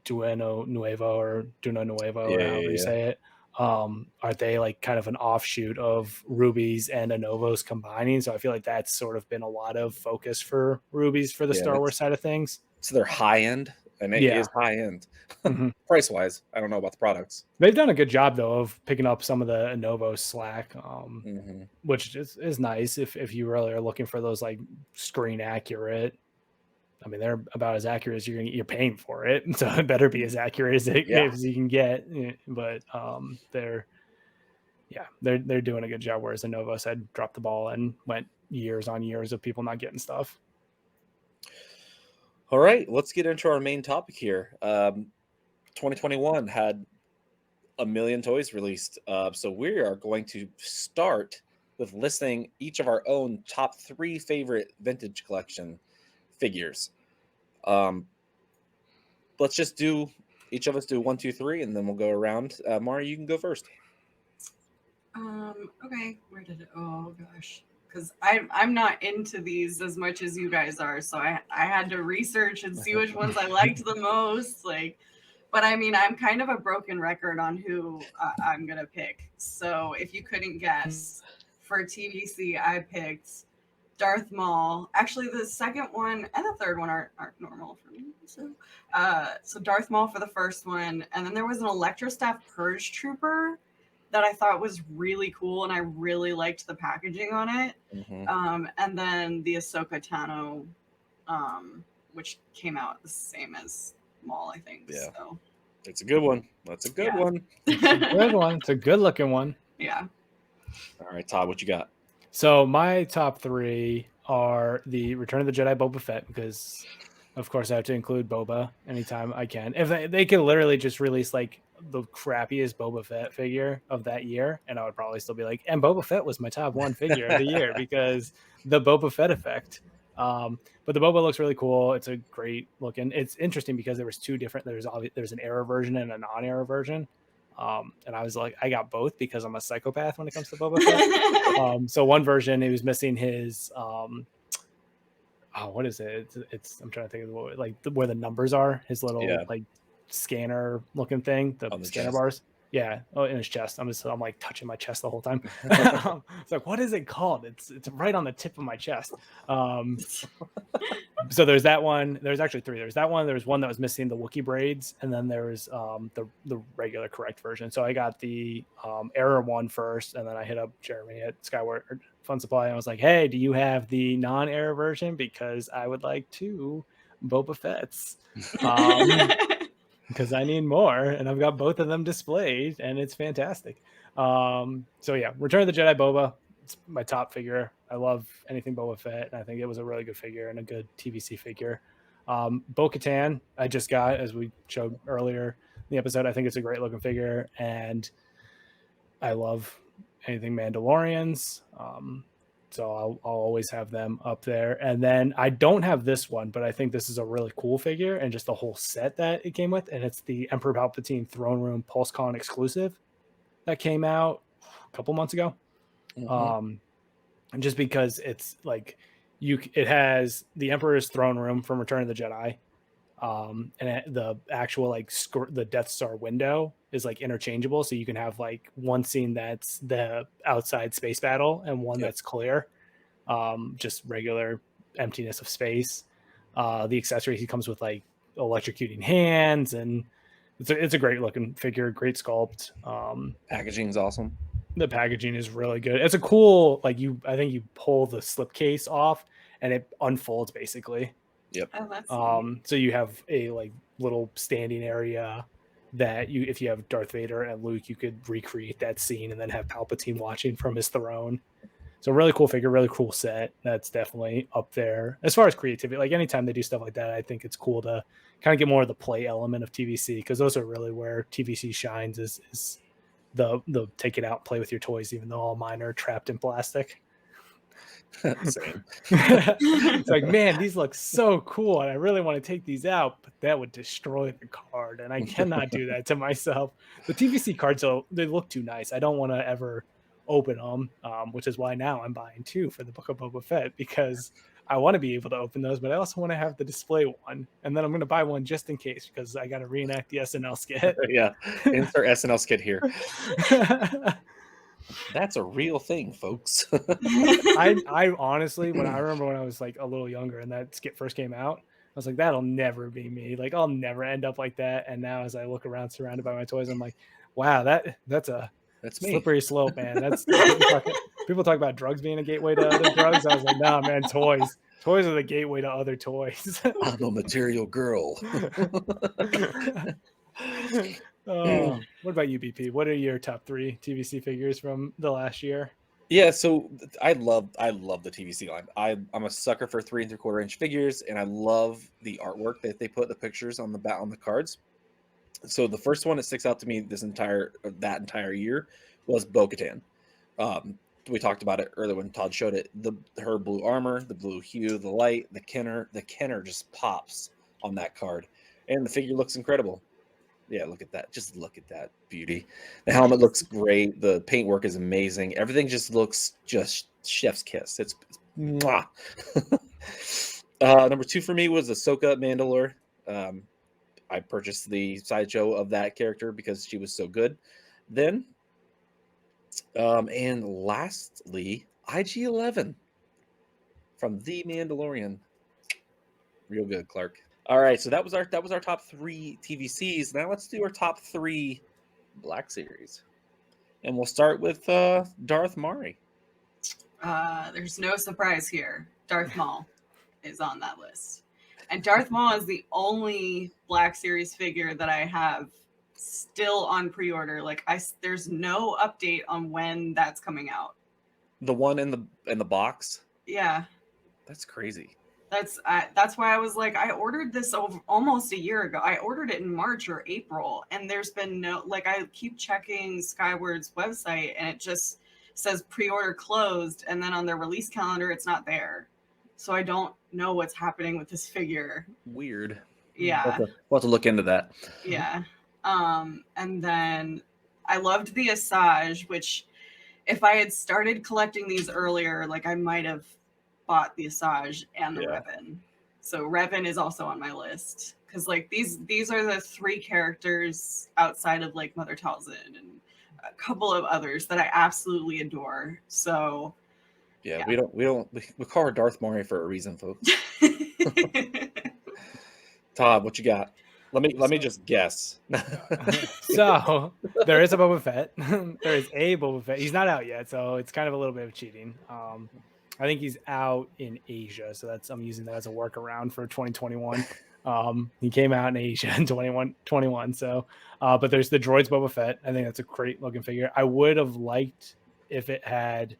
Dueno Nuevo or Duno Nuevo or however you say it? Aren't they like kind of an offshoot of Rubies and Anovos combining? So I feel like that's sort of been a lot of focus for Rubies for the Star Wars side of things. So they're high end, and it is high end. Mm-hmm. Price wise, I don't know about the products. They've done a good job though of picking up some of the Anovos slack, which is nice if you really are looking for those like screen accurate. I mean, they're about as accurate as you're paying for it, so it better be as accurate as you can get. But they're doing a good job. Whereas Anovos had dropped the ball and went years on years of people not getting stuff. All right, let's get into our main topic here. 2021 had a million toys released, so we are going to start with listing each of our own top 3 favorite vintage collection figures. Let's just do each of us do 1, 2, 3, and then we'll go around. Mari, you can go first. Okay, where did it? Oh gosh, because I'm not into these as much as you guys are, so I had to research and see which ones I liked the most. But I mean, I'm kind of a broken record on who I'm gonna pick. So if you couldn't guess, for TVC, I picked Darth Maul. Actually, the second one and the third one aren't normal for me. So Darth Maul for the first one, and then there was an Electrostaff Purge Trooper that I thought was really cool, and I really liked the packaging on it. And then the Ahsoka Tano, which came out the same as Maul, I think. Yeah. So. It's a good one. That's a good one. It's a good one. It's a good looking one. Yeah. All right, Todd, what you got? So my top 3 are the Return of the Jedi Boba Fett, because of course I have to include Boba anytime I can. If they could literally just release like the crappiest Boba Fett figure of that year, and I would probably still be like, and Boba Fett was my top 1 figure of the year because the Boba Fett effect. But the Boba looks really cool. It's a great looking. It's interesting because there was 2 different. There's an error version and a non-error version. And I was like, I got both because I'm a psychopath when it comes to Boba Fett. So one version, he was missing his what is it? It's I'm trying to think of where the numbers are. His little like scanner looking thing, the scanner bars. Yeah, in his chest. I'm like touching my chest the whole time. It's like, what is it called? It's right on the tip of my chest. So there's that one. There's actually 3. There's that one. There's one that was missing the Wookiee braids, and then there's the regular correct version. So I got the error one first, and then I hit up Jeremy at Skywalker Fun Supply, and I was like, hey, do you have the non-error version? Because I would like 2 Boba Fett's. Because I need more, and I've got both of them displayed, and it's fantastic. So yeah, Return of the Jedi Boba, it's my top figure. I love anything Boba Fett, and I think it was a really good figure and a good TVC figure. Bo-Katan, I just got, as we showed earlier in the episode. I think it's a great looking figure, and I love anything Mandalorians. So I'll always have them up there. And then I don't have this one, but I think this is a really cool figure and just the whole set that it came with. And it's the Emperor Palpatine Throne Room PulseCon exclusive that came out a couple months ago. And just because it's like it has the Emperor's Throne Room from Return of the Jedi. And the actual the Death Star window is like interchangeable, so you can have like one scene that's the outside space battle and one that's clear, just regular emptiness of space. The accessory, he comes with like electrocuting hands, and it's a great looking figure, great sculpt. Packaging's awesome. The packaging is really good. It's a cool I think you pull the slipcase off and it unfolds basically. Yep. Oh, so you have a little standing area that if you have Darth Vader and Luke, you could recreate that scene and then have Palpatine watching from his throne. So really cool figure, really cool set. That's definitely up there as far as creativity. Like anytime they do stuff like that, I think it's cool to kind of get more of the play element of TVC, because those are really where TVC shines is the take it out and play with your toys, even though all mine are trapped in plastic. Same. It's like, man, these look so cool, and I really want to take these out, but that would destroy the card, and I cannot do that to myself. The TVC cards, they look too nice. I don't want to ever open them, which is why now I'm buying 2 for the Book of Boba Fett, because I want to be able to open those, but I also want to have the display one. And then I'm going to buy one just in case because I got to reenact the SNL skit. Yeah, insert SNL skit here. That's a real thing, folks. I honestly, when I remember when I was like a little younger and that skit first came out, I was like, that'll never be me. Like, I'll never end up like that. And now, as I look around surrounded by my toys, I'm like, wow, that's a That's me. slippery slope, man. That's people talk about drugs being a gateway to other drugs. I was like, nah, man, toys are the gateway to other toys. I'm a material girl. What about you, BP? What are your top 3 TVC figures from the last year? Yeah, so I love the TVC line. I'm a sucker for 3 3/4 inch figures, and I love the artwork that they put the pictures on the cards. So the first one that sticks out to me that entire year was Bo-Katan. We talked about it earlier when Todd showed it. Her blue armor, the blue hue, the light, the Kenner just pops on that card, and the figure looks incredible. Yeah, look at that. Just look at that beauty. The helmet looks great. The paintwork is amazing. Everything just looks just chef's kiss. It's mwah. Number 2 for me was Ahsoka Mandalore. I purchased the sideshow of that character because she was so good. Then, and lastly, IG-11 from The Mandalorian. Real good, Clark. All right, so that was our top 3 TVCs. Now let's do our top 3 Black Series, and we'll start with Darth Mari. There's no surprise here. Darth Maul is on that list, and Darth Maul is the only Black Series figure that I have still on pre-order. Like there's no update on when that's coming out. The one in the box. Yeah, that's crazy. That's why I was like, I ordered this almost a year ago. I ordered it in March or April, and there's been no, like, I keep checking Skyward's website, and it just says pre-order closed, and then on their release calendar, it's not there. So I don't know what's happening with this figure. Weird. Yeah. We'll have to look into that. Yeah. And then I loved the Asajj, which if I had started collecting these earlier, like, I might have bought the Asajj and the Revan. So Revan is also on my list because like these are the 3 characters outside of like Mother Talzin and a couple of others that I absolutely adore. So yeah. we call her Darth Mari for a reason, folks. Todd, what you got? Let me just guess. So there is a Boba Fett. There is a Boba Fett. He's not out yet, so it's kind of a little bit of cheating. I think he's out in Asia, so I'm using that as a workaround for 2021. He came out in Asia in 2021. So, but there's the Droids Boba Fett. I think that's a great looking figure. I would have liked if it had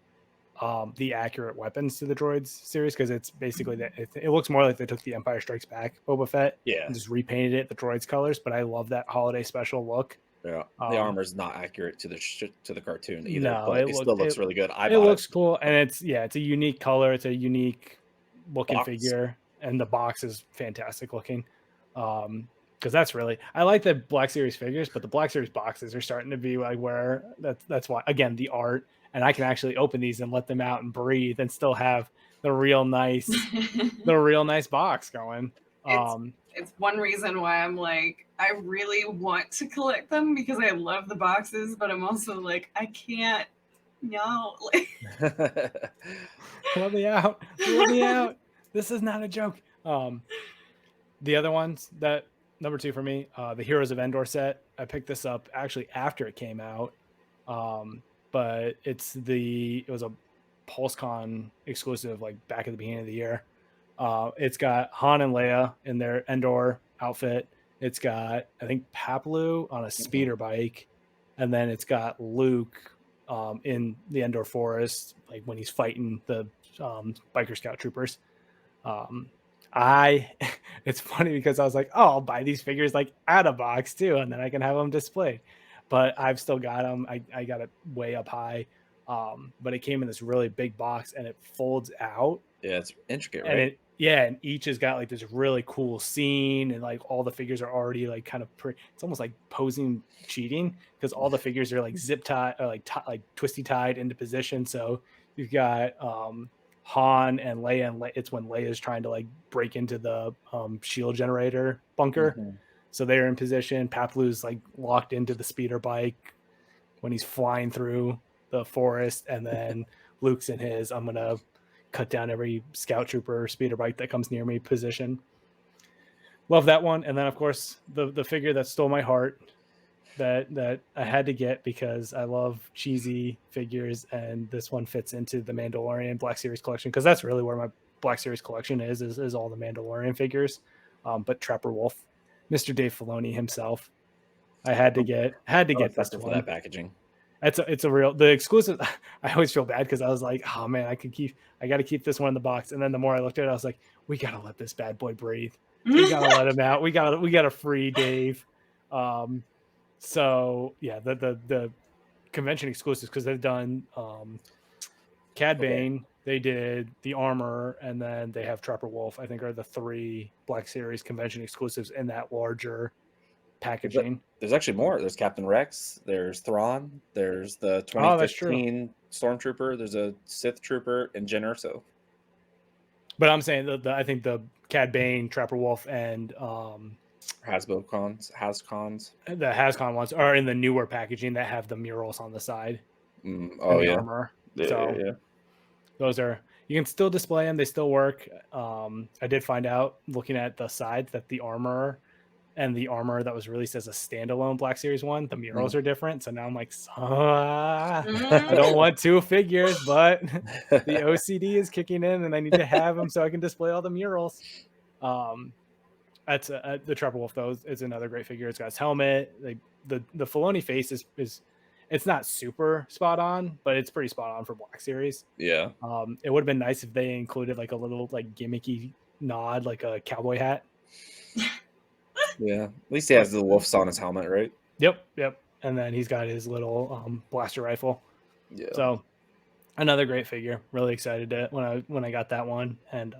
the accurate weapons to the Droids series because it's basically that it looks more like they took the Empire Strikes Back Boba Fett, and just repainted it the Droids colors. But I love that holiday special look. Yeah, the armor is not accurate to the cartoon either, no, but it still looks really good. It looks cool, and it's a unique color. It's a unique looking figure, and the box is fantastic looking. Because that's really, I like the Black Series figures, but the Black Series boxes are starting to be like where that's why, again, the art, and I can actually open these and let them out and breathe and still have the real nice box going. It's one reason why I'm like, I really want to collect them because I love the boxes, but I'm also like, I can't. No. Let me out. Let me out. This is not a joke. The other ones that number 2 for me, the Heroes of Endor set. I picked this up actually after it came out. But it was a PulseCon exclusive, like back at the beginning of the year. It's got Han and Leia in their Endor outfit. It's got, I think, Papalu on a speeder bike, and then it's got Luke in the Endor forest, like when he's fighting the biker scout troopers. It's funny because I was like, oh, I'll buy these figures like out of box too, and then I can have them displayed. But I've still got them. I got it way up high. But it came in this really big box and it folds out. Yeah, it's intricate, right? And each has got like this really cool scene, and like all the figures are already like kind of it's almost like posing cheating because all the figures are like zip tied or like twisty tied into position. So you've got Han and Leia, and it's when Leia's trying to like break into the shield generator bunker. Mhm. So they're in position. Pathlu's like locked into the speeder bike when he's flying through the forest, and then Luke's in his I'm gonna cut down every scout trooper or speeder bike that comes near me position. Love that one. And then of course the figure that stole my heart that I had to get because I love cheesy figures, and this one fits into the Mandalorian Black Series collection because that's really where my Black Series collection is all the Mandalorian figures. But Trapper Wolf, Mr. Dave Filoni himself, I had to get this For one. that packaging. It's a real the exclusive. I always feel bad because I was like, oh man, I got to keep this one in the box. And then the more I looked at it, I was like, we gotta let this bad boy breathe. We gotta let him out. We gotta free Dave. So yeah, the convention exclusives because they've done Cad Bane, they did the armor, and then they have Trapper Wolf. I think are the 3 Black Series convention exclusives in that larger packaging. There's actually more. There's Captain Rex. There's Thrawn. There's the 2015 Stormtrooper. There's a Sith Trooper and Jyn Erso. But I'm saying I think the Cad Bane, Trapper Wolf, and Hascons. the Hascon ones are in the newer packaging that have the murals on the side. Oh yeah. Armor. Yeah, So yeah. those are, you can still display them. They still work. I did find out looking at the sides that the armor and the armor that was released as a standalone Black Series one, the murals are different. So now I'm like, I don't want 2 figures, but the OCD is kicking in and I need to have them so I can display all the murals. That's the Trapper Wolf though is another great figure. It's got his helmet. The Filoni face is it's not super spot on, but it's pretty spot on for Black Series. Yeah. It would have been nice if they included like a little like gimmicky nod, like a cowboy hat. Yeah. At least he has the wolves on his helmet, right? Yep. And then he's got his little blaster rifle. Yeah. So another great figure. Really excited to when I got that one and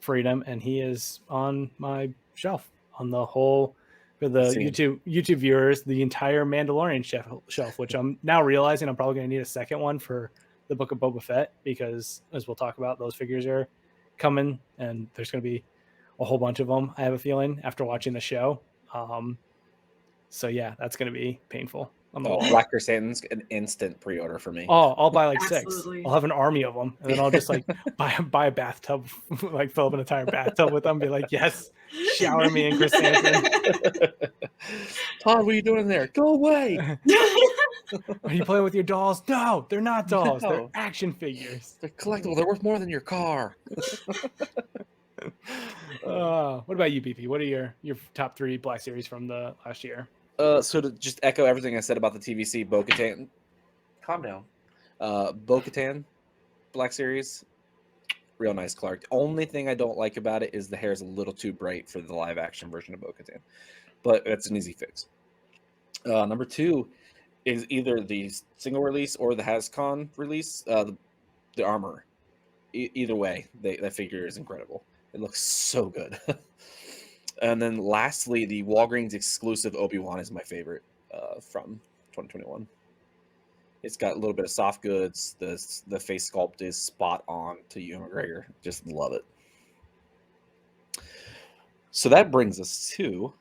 Freedom, and he is on my shelf on the whole for the YouTube viewers, the entire Mandalorian shelf, which I'm now realizing I'm probably going to need a second one for the Book of Boba Fett because, as we'll talk about, those figures are coming, and there's going to be a whole bunch of them. I have a feeling after watching the show. So yeah, that's going to be painful. Black Chrysanthemum's an instant pre-order for me. Oh, I'll buy like Absolutely. 6. I'll have an army of them, and then I'll just like buy a bathtub, like fill up an entire bathtub with them. Be like, yes, shower me in chrysanthemum. Todd, what are you doing in there? Go away. Are you playing with your dolls? No, they're not dolls. No. They're action figures. They're collectible. They're worth more than your car. What about you, BP? What are your top 3 Black Series from the last year? So to just echo everything I said about the TVC Bo-Katan, calm down. Bo-Katan Black Series, real nice Clark. The only thing I don't like about it is the hair is a little too bright for the live action version of Bo-Katan, but that's an easy fix. Number 2 is either the single release or the Hascon release. The armor. Either way, that figure is incredible. It looks so good. And then lastly, the Walgreens exclusive Obi-Wan is my favorite from 2021. It's got a little bit of soft goods. The face sculpt is spot on to Ewan McGregor. Just love it. So that brings us to,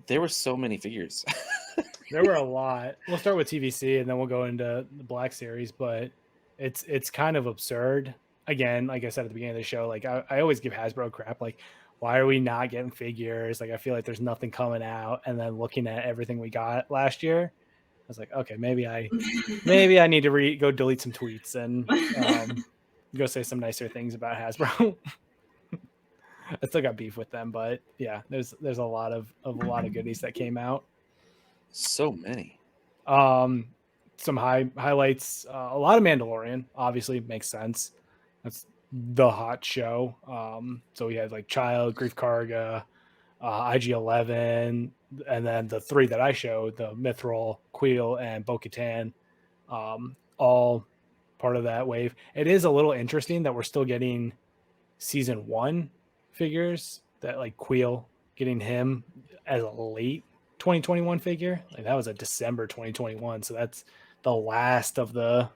there were so many figures. There were a lot. We'll start with TVC and then we'll go into the Black Series, but it's kind of absurd. Again, like I said at the beginning of the show, like I always give Hasbro crap. Like, why are we not getting figures? Like, I feel like there's nothing coming out. And then looking at everything we got last year, I was like, okay, maybe I need to go delete some tweets and go say some nicer things about Hasbro. I still got beef with them, but yeah, there's a lot of goodies that came out. So many. Some highlights. A lot of Mandalorian, obviously makes sense. That's the hot show. So we had like Child, Grief Karga, IG-11, and then the 3 that I showed, the Mithril, Queel, and Bo-Katan, all part of that wave. It is a little interesting that we're still getting season 1 figures, that like Queel, getting him as a late 2021 figure. Like that was a December 2021. So that's the last of the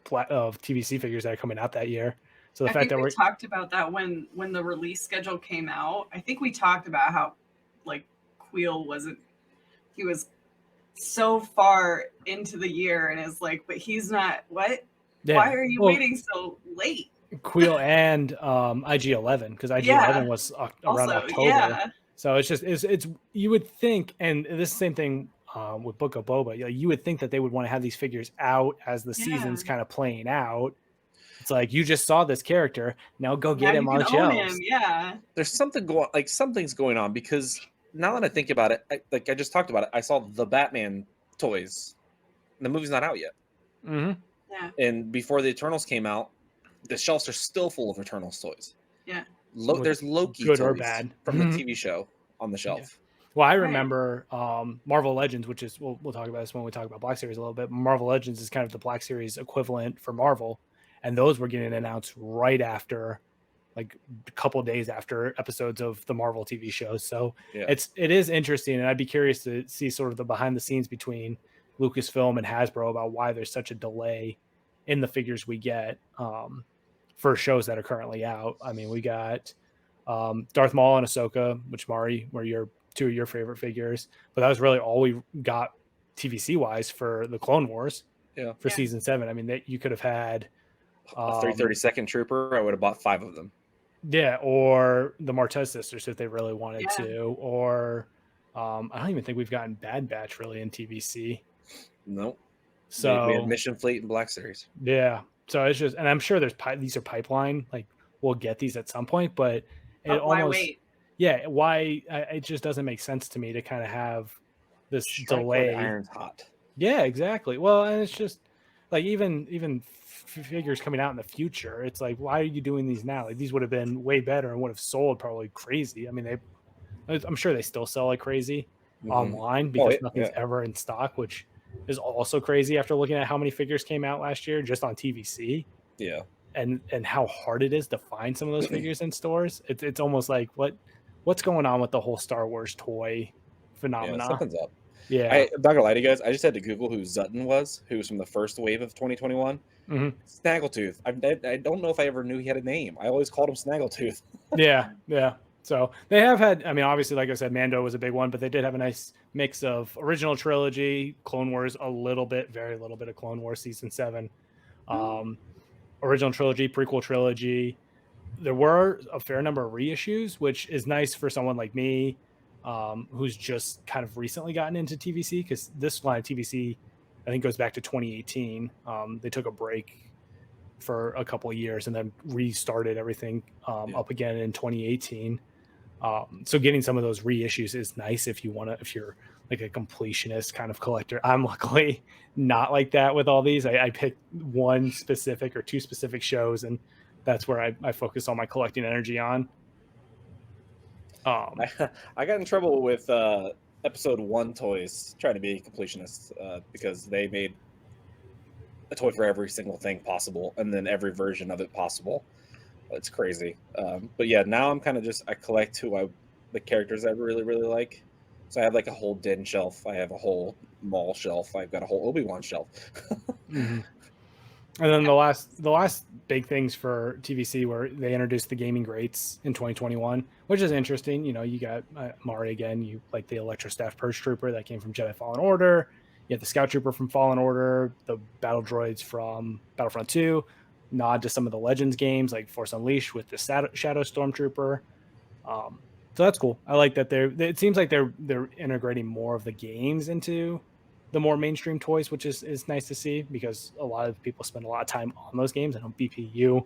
TVC figures that are coming out that year. So the I fact think that we talked about that when the release schedule came out. I think we talked about how like Queel he was so far into the year and is like, but he's not. What? Yeah. Why are you waiting so late? Queel and IG-11, because IG-11 was around Also, October. yeah. So it's you would think, and this is the same thing with Book of Boba. You would think that they would want to have these figures out as the season's kind of playing out. It's like, you just saw this character, now go get him on shelves. Yeah. There's something's going on, because now that I think about it, I just talked about it. I saw the Batman toys. The movie's not out yet. Mm-hmm. Yeah. And before the Eternals came out, the shelves are still full of Eternals toys. Yeah. There's Loki good toys or bad from the TV show on the shelf. Yeah. Well, I remember Marvel Legends, which is we'll talk about this when we talk about Black Series a little bit. Marvel Legends is kind of the Black Series equivalent for Marvel, and those were getting announced right after, like a couple days after episodes of the Marvel TV shows. So it is interesting, and I'd be curious to see sort of the behind the scenes between Lucasfilm and Hasbro about why there's such a delay in the figures we get for shows that are currently out. I mean, we got Darth Maul and Ahsoka, which Mari were two of your favorite figures, but that was really all we got TVC wise for the Clone Wars for season 7. I mean, you could have had a 332nd Trooper. I would have bought 5 of them. Yeah, or the Martez sisters if they really wanted to, or I don't even think we've gotten Bad Batch really in TVC. Nope. So we had Mission Fleet and Black Series. Yeah. So it's just, and I'm sure these are pipeline. Like, we'll get these at some point, but why wait? Yeah, why? It just doesn't make sense to me to kind of have this delay. Iron's hot. Yeah, exactly. Well, and it's just like even figures coming out in the future. It's like, why are you doing these now? Like, these would have been way better and would have sold probably crazy. I mean, I'm sure they still sell like crazy online because nothing's ever in stock, which is also crazy after looking at how many figures came out last year just on TVC. Yeah. And how hard it is to find some of those figures in stores. It's almost like what's going on with the whole Star Wars toy phenomenon. Yeah, something's up. Yeah. I'm not gonna lie to you guys. I just had to Google who Zutton was, who was from the first wave of 2021. Snaggletooth. I don't know if I ever knew he had a name. I always called him Snaggletooth. Yeah. So they have had, I mean, obviously, like I said, Mando was a big one, but they did have a nice mix of original trilogy, Clone Wars, very little bit of Clone Wars season 7, original trilogy, prequel trilogy. There were a fair number of reissues, which is nice for someone like me, who's just kind of recently gotten into TVC, because this line of TVC, I think, goes back to 2018. They took a break for a couple of years and then restarted everything up again in 2018. So getting some of those reissues is nice if you're like a completionist kind of collector. I'm luckily not like that with all these. I picked one specific or two specific shows, and that's where I focus all my collecting energy on. I got in trouble with episode 1 toys trying to be completionists because they made a toy for every single thing possible and then every version of it possible. It's crazy. But yeah, now I'm kind of I collect the characters I really, really like. So I have like a whole Din shelf. I have a whole Maul shelf. I've got a whole Obi-Wan shelf. And then the last big things for TVC were they introduced the gaming greats in 2021, which is interesting. You know, you got Mari again. You like the Electro Staff Purge Trooper that came from Jedi Fallen Order. You have the Scout Trooper from Fallen Order, the Battle Droids from Battlefront 2, nod to some of the Legends games like Force Unleashed with the Shadow Stormtrooper. So that's cool. I like that it seems like they're integrating more of the games into the more mainstream toys, which is nice to see, because a lot of people spend a lot of time on those games. I know BPU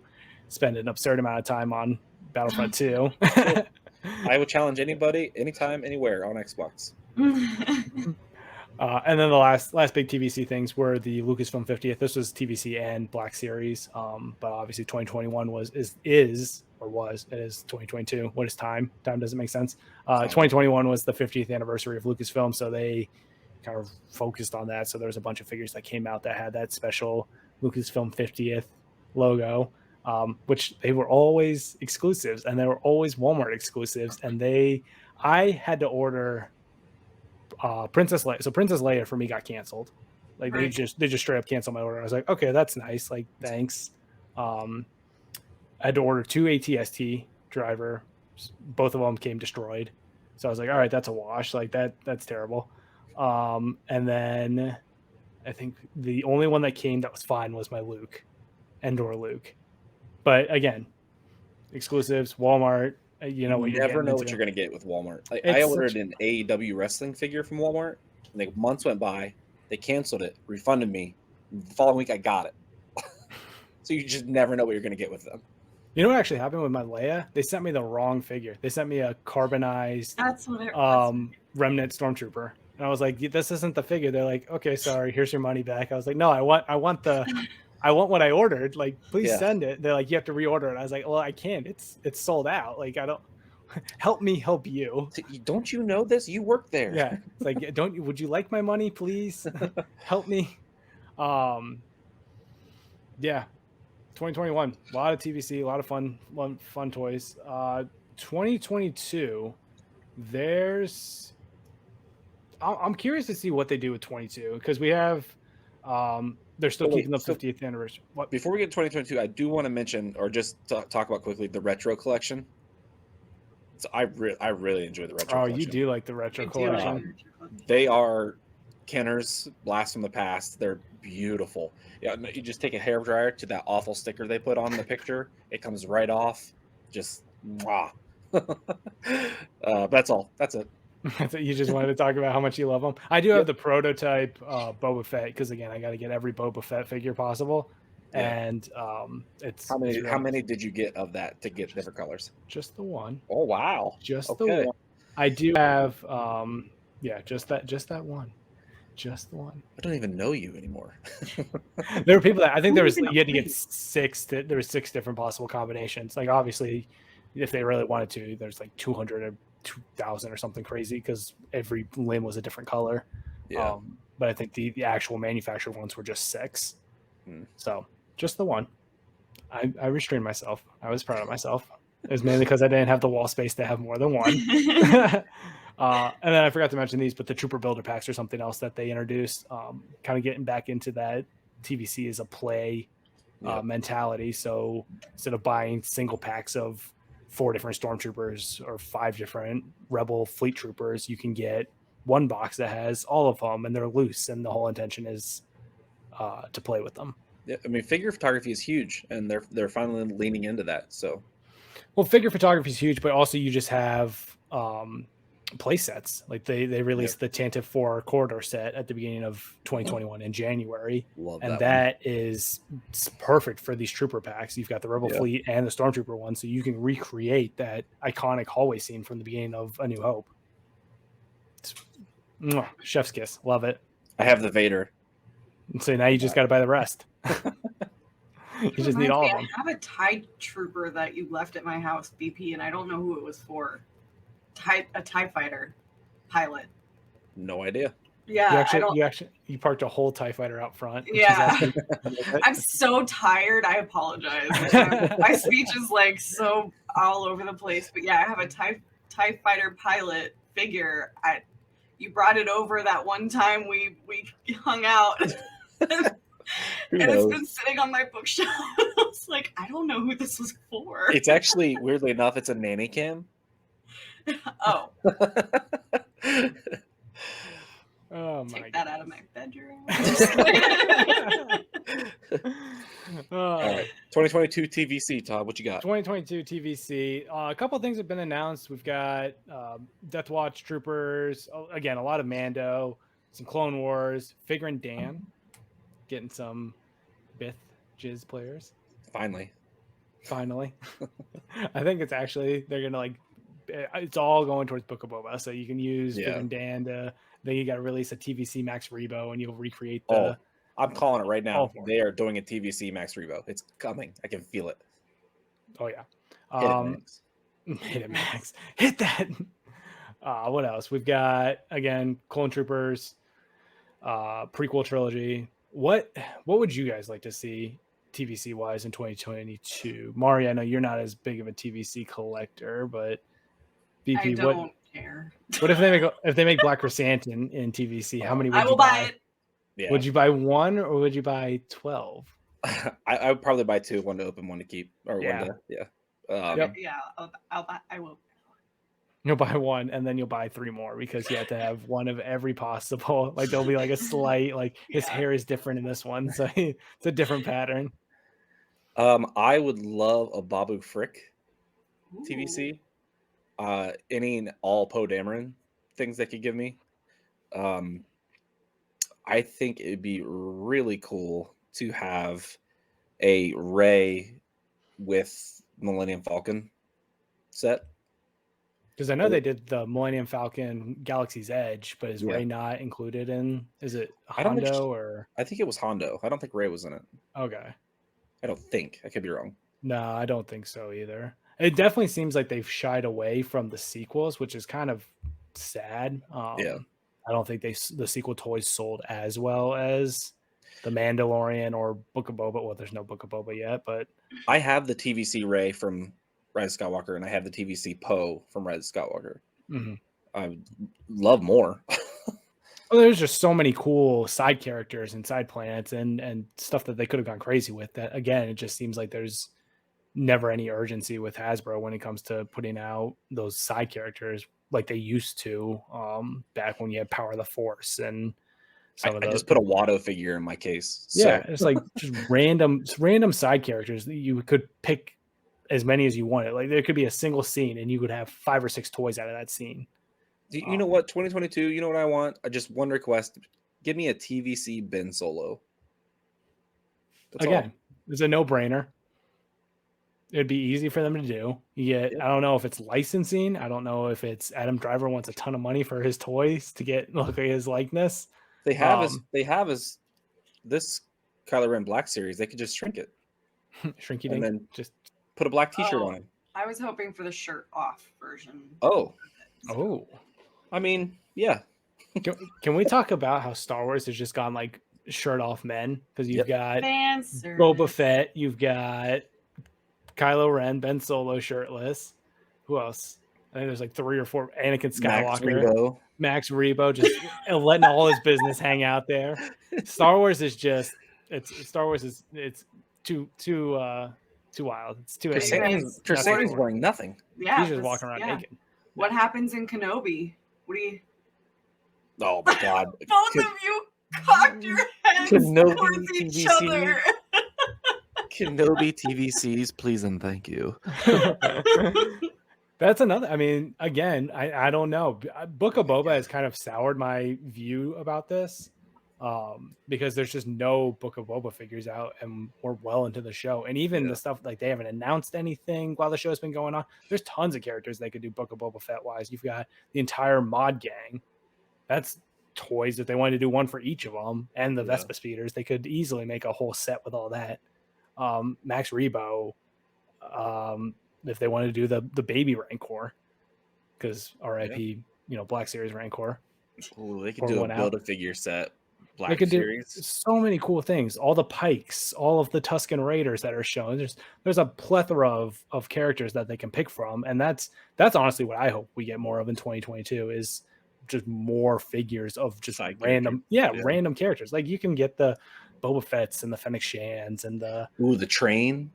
spend an absurd amount of time on Battlefront 2. I would challenge anybody, anytime, anywhere on Xbox. And then the last big TVC things were the Lucasfilm 50th. This was TVC and Black Series, but obviously 2021 is 2022. What is time? Time doesn't make sense. 2021 was the 50th anniversary of Lucasfilm, so they kind of focused on that. So there was a bunch of figures that came out that had that special Lucasfilm 50th logo, which they were always exclusives, and they were always Walmart exclusives. And I had to order Princess Leia. So Princess Leia for me got canceled Like Right. they just straight up canceled my order. I was like, okay, that's nice. Like, thanks. I had to order 2 ATST driver. Both of them came destroyed. So I was like, all right, that's a wash. Like that's terrible. And then I think the only one that came that was fine was my Luke, Endor Luke. But again, exclusives, Walmart. You know what you're never getting know what into. you're going to get with Walmart. Like, It's I ordered an AEW wrestling figure from Walmart, and like months went by. They canceled it, refunded me. The following week, I got it. So you just never know what you're going to get with them. You know what actually happened with my Leia? They sent me the wrong figure. They sent me a carbonized That's what it remnant stormtrooper. And I was like, this isn't the figure. They're like, okay, sorry, here's your money back. I was like, no, I want what I ordered. Like, please send it. They're like, you have to reorder it. I was like, well, I can't. It's sold out. Like, I don't help me help you. Don't you know this? You work there. Yeah. It's like, would you like my money, please? Help me. Yeah. 2021, a lot of TVC, a lot of fun toys. 2022, I'm curious to see what they do with 22 because we have, they're still keeping the 50th anniversary. What? Before we get to 2022, I do want to mention or just talk about quickly the retro collection. So I really enjoy the retro. Oh, collection. You do like the retro collection? They are Kenner's blast from the past. They're beautiful. Yeah, you just take a hairdryer to that awful sticker they put on the picture. It comes right off. Just mwah. That's all. That's it. You just wanted to talk about how much you love them. I do have the prototype Boba Fett because again, I got to get every Boba Fett figure possible. Yeah. And it's how many did you get of that to get different colors? Just the one. Oh wow! Just the one. I do have just that one. Just the one. I don't even know you anymore. There were people that I think you had to get 6. There were 6 different possible combinations. Like obviously, if they really wanted to, there's like 200 or 2,000 or something crazy because every limb was a different color. Yeah. But I think the actual manufacturer ones were just 6. So just the one. I restrained myself. I was proud of myself. It was mainly because I didn't have the wall space to have more than one. And then I forgot to mention these, but the Trooper Builder packs are something else that they introduced. Kind of getting back into that TVC is a play mentality. So instead of buying single packs of 4 different stormtroopers or 5 different rebel fleet troopers, you can get one box that has all of them and they're loose. And the whole intention is to play with them. Yeah, I mean, figure photography is huge, and they're finally leaning into that. So, well, figure photography is huge, but also you just have play sets. Like they released the Tantive 4 corridor set at the beginning of 2021 in January, and that is perfect for these trooper packs. You've got the Rebel Fleet and the Stormtrooper one, so you can recreate that iconic hallway scene from the beginning of A New Hope. Chef's kiss, love it. I have the Vader. And so now you just got to buy the rest. You just need all of them. I have a TIE trooper that you left at my house, BP, and I don't know who it was for. A TIE fighter pilot. No idea. Yeah, you parked a whole TIE fighter out front. Yeah. I'm so tired. I apologize. My speech is like so all over the place. But yeah, I have a TIE fighter pilot figure. You brought it over that one time we hung out. And it's been sitting on my bookshelf. I was like, I don't know who this was for. It's actually, weirdly enough, it's a nanny cam. Oh. Oh my Take that out of my bedroom. All right. 2022 TVC, Todd, what you got? 2022 TVC. A couple of things have been announced. We've got Death Watch Troopers. Again, a lot of Mando, some Clone Wars, figuring Dan. Getting some Bith Jizz players. Finally. I think it's actually, they're going to it's all going towards Book of Boba. So you can use Figuring Dan then you got to release a TVC Max Rebo and you'll recreate the. I'm calling it right now. They are doing a TVC Max Rebo. It's coming. I can feel it. Oh, yeah. Hit it, Max. Hit that. What else? We've got, again, Clone Troopers, prequel trilogy. What would you guys like to see TVC wise in 2022? Mari, I know you're not as big of a TVC collector, but BP, I don't care. What if they make Black Chrysanthemum in TVC? How many would I will you buy it. Yeah. Would you buy one or would you buy 12? I would probably buy 2, one to open, one to keep, or Yeah. one to yeah. Okay, yeah, I will. You'll buy one and then you'll buy 3 more because you have to have one of every possible. Like there'll be like a slight, like his hair is different in this one, so it's a different pattern. I would love a Babu Frick Ooh. TVC. Any and all Poe Dameron things they could give me. I think it'd be really cool to have a Rey with Millennium Falcon set. Because I know they did the Millennium Falcon Galaxy's Edge, but is Yeah. Rey not included in? Is it I don't think Hondo or? I think it was Hondo. I don't think Rey was in it. Okay. I don't think. I could be wrong. No, I don't think so either. It definitely seems like they've shied away from the sequels, which is kind of sad. Yeah. I don't think the sequel toys sold as well as the Mandalorian or Book of Boba. Well, there's no Book of Boba yet, but I have the TVC Rey from Rise of Skywalker, and I have the TVC Poe from Rise of Skywalker. mhm. I would love more. Well, there's just so many cool side characters and side planets and stuff that they could have gone crazy with. That again, it just seems like there's never any urgency with Hasbro when it comes to putting out those side characters like they used to back when you had Power of the Force and some of I those. just put a Watto figure in my case. Yeah, So it's like just random side characters that you could pick as many as you wanted. Like there could be a single scene and you could have 5 or 6 toys out of that scene. you know what? 2022. You know what I want? Just one request. Give me a TVC Ben Solo. That's Again, all. it's a no-brainer. It'd be easy for them to do. You get, Yep. I don't know if it's licensing. I don't know if it's Adam Driver wants a ton of money for his toys to get look at his likeness. They have as this Kylo Ren Black Series. They could just shrink it Shrinky and dink. then Just put a black T-shirt Oh. on it. I was hoping for the shirt off version. Oh, oh. I mean, yeah. Can we talk about how Star Wars has just gone like shirt off men? Because you've got Fan Boba service. Fett, you've got Kylo Ren, Ben Solo shirtless. Who else? I think there's like 3 or 4. Anakin Max Skywalker, Rebo. Max Rebo, just letting all his business hang out there. Star Wars is just Star Wars is it's too wild. It's too. Chris wearing nothing. Yeah, He's just walking around naked. What happens in Kenobi? What do you? Oh my god! Both of you cocked your heads Kenobi towards each TVC. other. Kenobi TVCs, please and thank you. That's another. I mean, again, I don't know. Book of Boba has kind of soured my view about this because there's just no Book of Boba figures out, and we're well into the show. And even the stuff like they haven't announced anything while the show's been going on. There's tons of characters they could do Book of Boba Fett wise. You've got the entire mod gang. That's toys if they wanted to do one for each of them, and the Vespa speeders. They could easily make a whole set with all that. Max Rebo. If they wanted to do the baby Rancor, because RIP, Black Series Rancor. Ooh, they could do a Build-A-Figure set. Black Series. So many cool things. All the Pikes, all of the Tusken Raiders that are shown. There's a plethora of characters that they can pick from, and that's honestly what I hope we get more of in 2022 is just more figures of just random characters. Like you can get the Boba Fett's and the Fennec Shans and the train.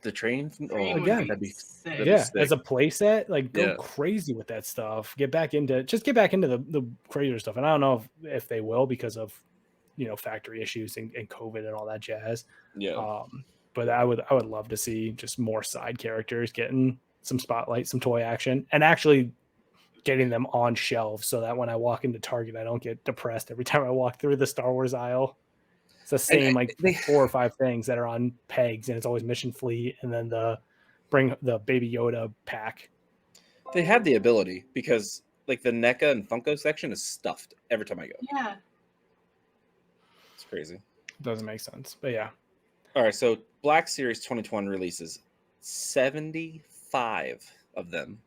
The train again, that'd be as a playset, like go crazy with that stuff. Get back into the crazier stuff. And I don't know if they will because of factory issues and COVID and all that jazz. But I would love to see just more side characters getting some spotlight, some toy action, and actually getting them on shelves so that when I walk into Target, I don't get depressed every time I walk through the Star Wars aisle. It's the same, like 4 or 5 things that are on pegs, and it's always Mission Fleet, and then bring the Baby Yoda pack. They have the ability because, like, the NECA and Funko section is stuffed every time I go. Yeah, it's crazy. Doesn't make sense, but yeah. All right, so Black Series 2021 releases 75 of them.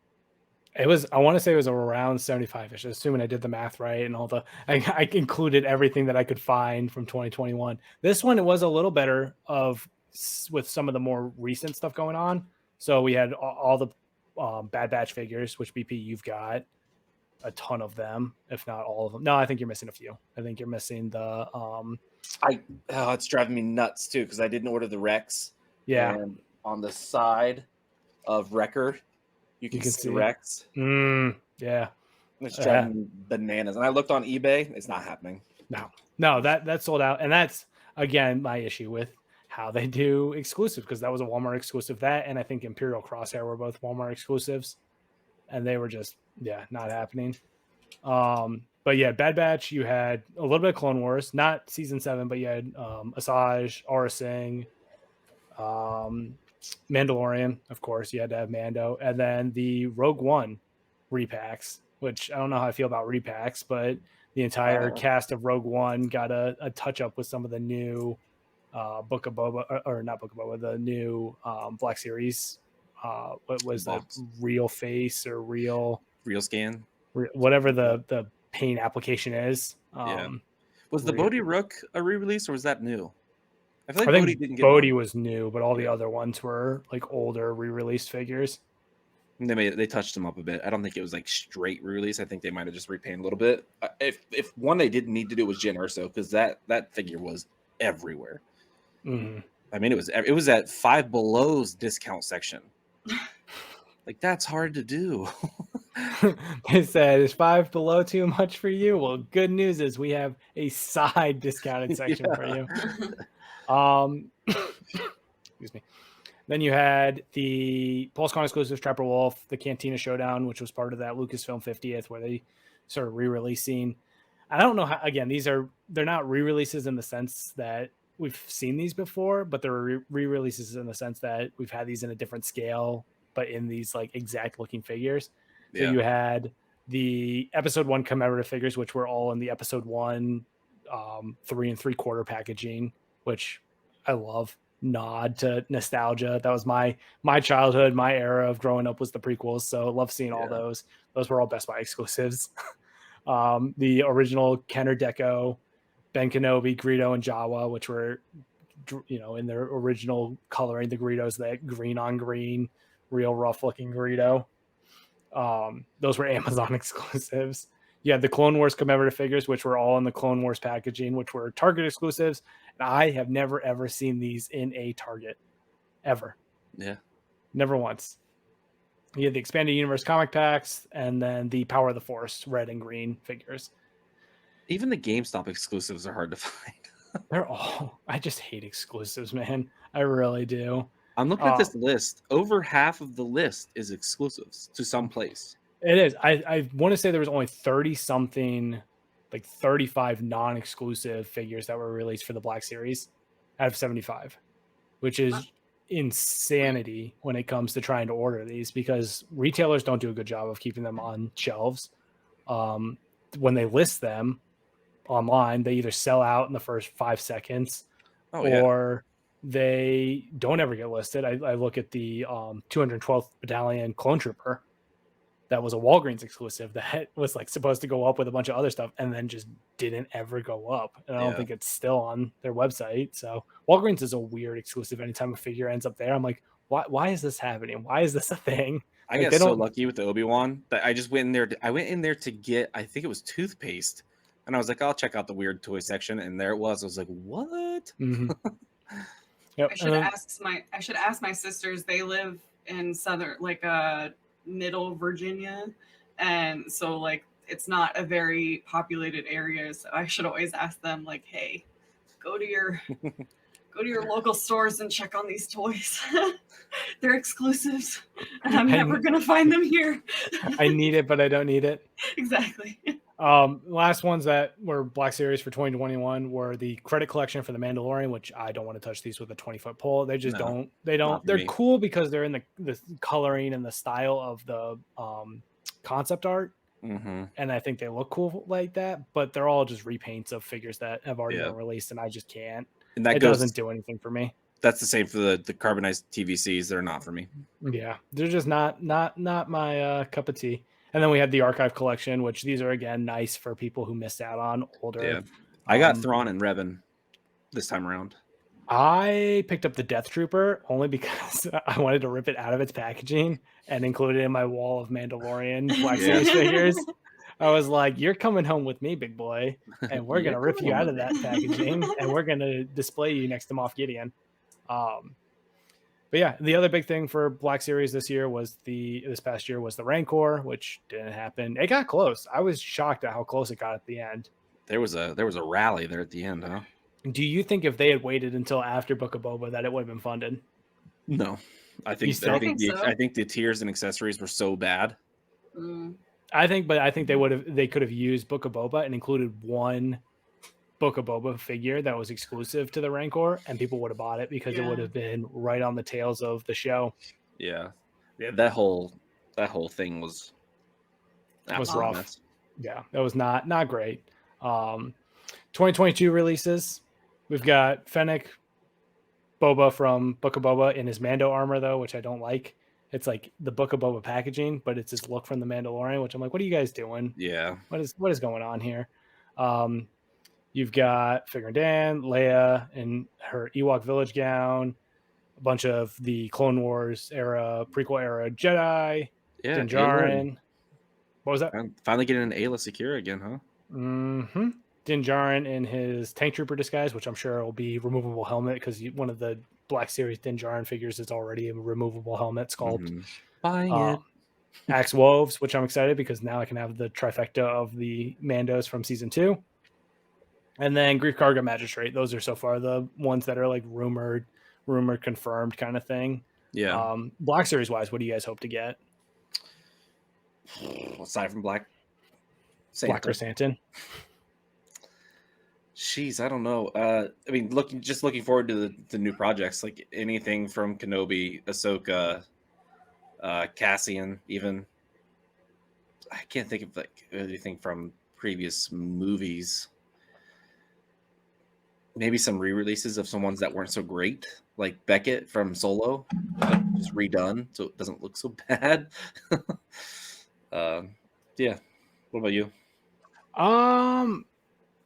I want to say it was around 75ish, assuming I did the math right and all I included everything that I could find from 2021. This one, it was a little better with some of the more recent stuff going on. So we had all the Bad Batch figures, which BP you've got. a ton of them, if not all of them. No, I think you're missing a few. I think you're missing the it's driving me nuts too because I didn't order the Rex. yeah. And on the side of Record, you can see Rex. Yeah. It's driving me bananas. And I looked on eBay. It's not happening. No, that's sold out. And that's, again, my issue with how they do exclusives, because that was a Walmart exclusive. That and I think Imperial Crosshair were both Walmart exclusives. And they were just, not happening. But yeah, Bad Batch, you had a little bit of Clone Wars, not season 7, but you had Asajj, Aurra Sing, Mandalorian, of course. You had to have Mando. And then the Rogue One repacks, which I don't know how I feel about repacks, but the entire cast of Rogue One got a touch up with some of the new Book of Boba, or not Book of Boba, the new Black Series. What was the Real Face or Real Scan? Whatever the paint application is. Was the Bodhi Rook a re-release or was that new? I think Bodhi didn't get Bodhi was new, but all the other ones were like older re-released figures. They touched them up a bit. I don't think it was like straight release. I think they might have just repainted a little bit. If one they didn't need to do was Jyn Erso, because that figure was everywhere. Mm-hmm. I mean, it was at Five Below's discount section. Like, that's hard to do. They said, is Five Below too much for you? Well, good news is we have a side discounted section for you. Excuse me. Then you had the PulseCon exclusive Trapper Wolf, the Cantina Showdown, which was part of that Lucasfilm 50th, where they started re-releasing. I don't know how, again, they're not re-releases in the sense that we've seen these before, but they're re-releases in the sense that we've had these in a different scale, but in these like exact looking figures. So you had the episode 1 commemorative figures, which were all in the episode 1 3 3/4 packaging, which I love. Nod to nostalgia. That was my childhood, my era of growing up was the prequels. So love seeing all those. Those were all Best Buy exclusives. The original Kenner Deco, Ben Kenobi, Greedo, and Jawa, which were, in their original coloring, the Greedos, that green on green, real rough looking Greedo. Those were Amazon exclusives. You had the Clone Wars commemorative figures, which were all in the Clone Wars packaging, which were Target exclusives. And I have never, ever seen these in a Target. Ever. Yeah. Never once. You had the Expanded Universe comic packs, and then the Power of the Force red and green figures. Even the GameStop exclusives are hard to find. I just hate exclusives, man. I really do. I'm looking at this list. Over half of the list is exclusives to some place. It is. I want to say there was only 30 something, like 35 non-exclusive figures that were released for the Black Series out of 75, which is insanity when it comes to trying to order these, because retailers don't do a good job of keeping them on shelves. When they list them online, they either sell out in the first 5 seconds or they don't ever get listed. I look at the 212th Battalion Clone Trooper. That was a Walgreens exclusive that was like supposed to go up with a bunch of other stuff and then just didn't ever go up. And I don't think it's still on their website. So Walgreens is a weird exclusive. Anytime a figure ends up there, I'm like, why is this happening? Why is this a thing? I got so lucky with the Obi-Wan that I just went in there. I went in there to get, I think it was toothpaste. And I was like, I'll check out the weird toy section. And there it was. I was like, what? Mm-hmm. Yep. I should ask my sisters. They live in middle Virginia, and so like it's not a very populated area, so I should always ask them, like, hey, go to your local stores and check on these toys. They're exclusives and I'm never gonna find them here. I need it, but I don't need it. Exactly. Last ones that were Black Series for 2021 were the credit collection for the Mandalorian, which I don't want to touch these with a 20-foot pole. They just don't. They're cool because they're in the coloring and the style of the concept art. Mm-hmm. And I think they look cool like that, but they're all just repaints of figures that have already been released, and I just can't. And that doesn't do anything for me. That's the same for the carbonized TVCs. They're not for me. Yeah, they're just not my cup of tea. And then we had the archive collection, which these are, again, nice for people who missed out on older. Yeah. I got Thrawn and Revan this time around. I picked up the Death Trooper only because I wanted to rip it out of its packaging and include it in my wall of Mandalorian Black Series figures. I was like, "You're coming home with me, big boy, and we're You're gonna rip you coming out home of with that me. packaging, and we're gonna display you next to Moff Gideon." Um, but yeah, the other big thing for Black Series this past year was the Rancor, which didn't happen. It got close. I was shocked at how close it got at the end. There was a rally there at the end, huh? Do you think if they had waited until after Book of Boba that it would have been funded? No, I You think still I think so. I think the tiers and accessories were so bad. Mm. I think they could have used Book of Boba and included one Book of Boba figure that was exclusive to the Rancor, and people would have bought it because it would Yeah. have been right on the tails of the show. Yeah, that whole thing was absolute rough. mess. Yeah, that was not great. 2022 releases. We've got Fennec Boba from Book of Boba in his Mando armor, though, which I don't like. It's like the Book of Boba packaging, but it's his look from the Mandalorian, which I'm like, what are you guys doing? Yeah, What is going on here? You've got Figure Dan, Leia in her Ewok village gown, a bunch of the Clone Wars era, prequel era Jedi, yeah. Din Ayla, Djarin. What was that? finally getting an Ayla secure again, huh? Mm-hmm. Din Djarin in his tank trooper disguise, which I'm sure will be removable helmet because one of the Black Series Din Djarin figures is already a removable helmet sculpt. Mhm. Buying it. Axe Woves, which I'm excited because now I can have the trifecta of the Mandos from season 2. And then Grief Karga Magistrate. Those are so far the ones that are like rumored confirmed kind of thing. Yeah. Black Series wise, what do you guys hope to get? Aside from Black Santa. Black Chrysanthemum. Jeez, I don't know. I mean, looking forward to the new projects, like anything from Kenobi, Ahsoka, Cassian, even. I can't think of like anything from previous movies. Maybe some re-releases of some ones that weren't so great, like Beckett from Solo, just redone so it doesn't look so bad. Yeah. What about you?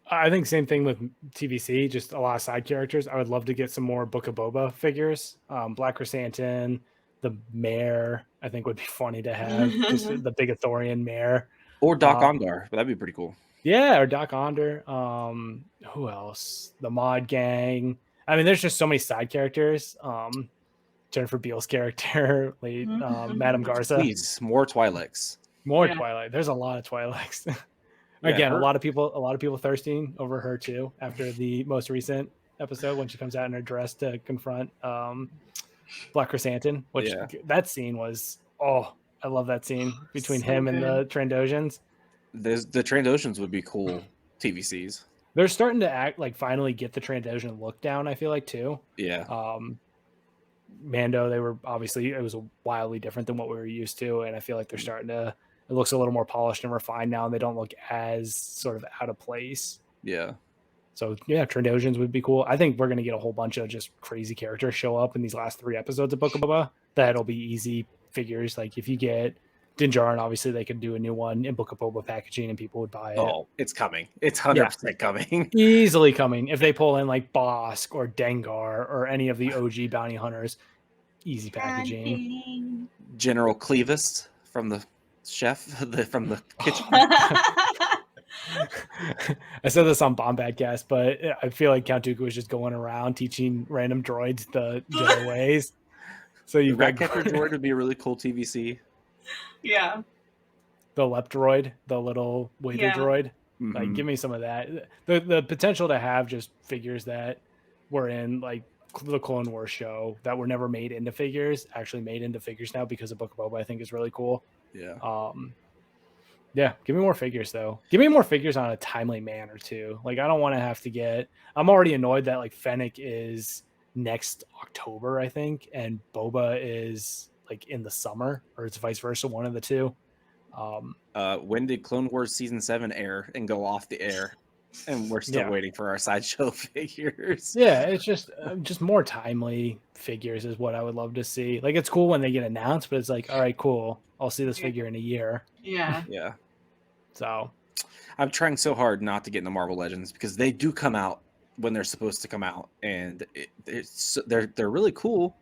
I think same thing with TVC, just a lot of side characters. I would love to get some more Book of Boba figures. Black Chrysanthemum, the mayor, I think would be funny to have. Just the big Athorian mayor. Or Doc Ondar, that'd be pretty cool. Yeah, or Doc Onder. Who else? The Mod Gang. I mean, there's just so many side characters. Jennifer Beals character, Madame Garza. Please, more Twi'leks. More Twilight. There's a lot of Twi'leks. Again, a lot of people thirsting over her too after the most recent episode when she comes out in her dress to confront Black Chrysanthemum, which that scene was I love that scene between him and the Trandoshans. The Trandoshans would be cool TVCs. They're starting to act like finally get the Trandoshan look down, I feel like too. Yeah. Mando, they were obviously it was wildly different than what we were used to, and I feel like they're starting to it looks a little more polished and refined now, and they don't look as sort of out of place. Yeah. So yeah, Trandoshans would be cool. I think we're gonna get a whole bunch of just crazy characters show up in these last 3 episodes of Book of Boba. That'll be easy figures. Like if you get Din Djarin, obviously they could do a new one in Book of Boba packaging and people would buy it. Oh, it's coming. It's 100% coming. Easily coming. If they pull in like Bosk or Dengar or any of the OG bounty hunters, easy packaging. General Clevis from the chef from the kitchen. I said this on Bombadcast, but I feel like Count Dooku was just going around teaching random droids the Jedi ways. So you've got Ratcatcher droid would be a really cool TVC. Yeah. The Lep droid, the little waiter droid. Mm-hmm. Like, give me some of that. The potential to have just figures that were in like the Clone Wars show that were never made into figures, actually made into figures now because of Book of Boba, I think is really cool. Yeah. Yeah, give me more figures though. Give me more figures on a timely manner too. Like I don't want to have to get. I'm already annoyed that like Fennec is next October, I think, and Boba is like in the summer, or it's vice versa, one of the two. When did Clone Wars season 7 air and go off the air? And we're still waiting for our sideshow figures. Yeah, it's just more timely figures is what I would love to see. Like it's cool when they get announced, but it's like, all right, cool. I'll see this figure in a year. Yeah. Yeah. So I'm trying so hard not to get into Marvel Legends because they do come out when they're supposed to come out, and they're really cool.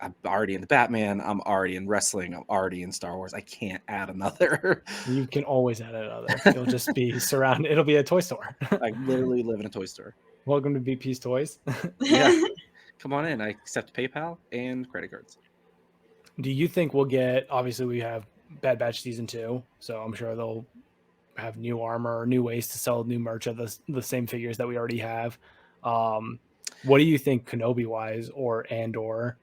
I'm already in the Batman. I'm already in wrestling. I'm already in Star Wars. I can't add another. You can always add another. You'll just be surrounded. It'll be a toy store. I literally live in a toy store. Welcome to BP's Toys. Yeah. Come on in. I accept PayPal and credit cards. Do you think we'll get? Obviously, we have Bad Batch season 2, so I'm sure they'll have new armor or new ways to sell new merch of the same figures that we already have. What do you think Kenobi wise or Andor?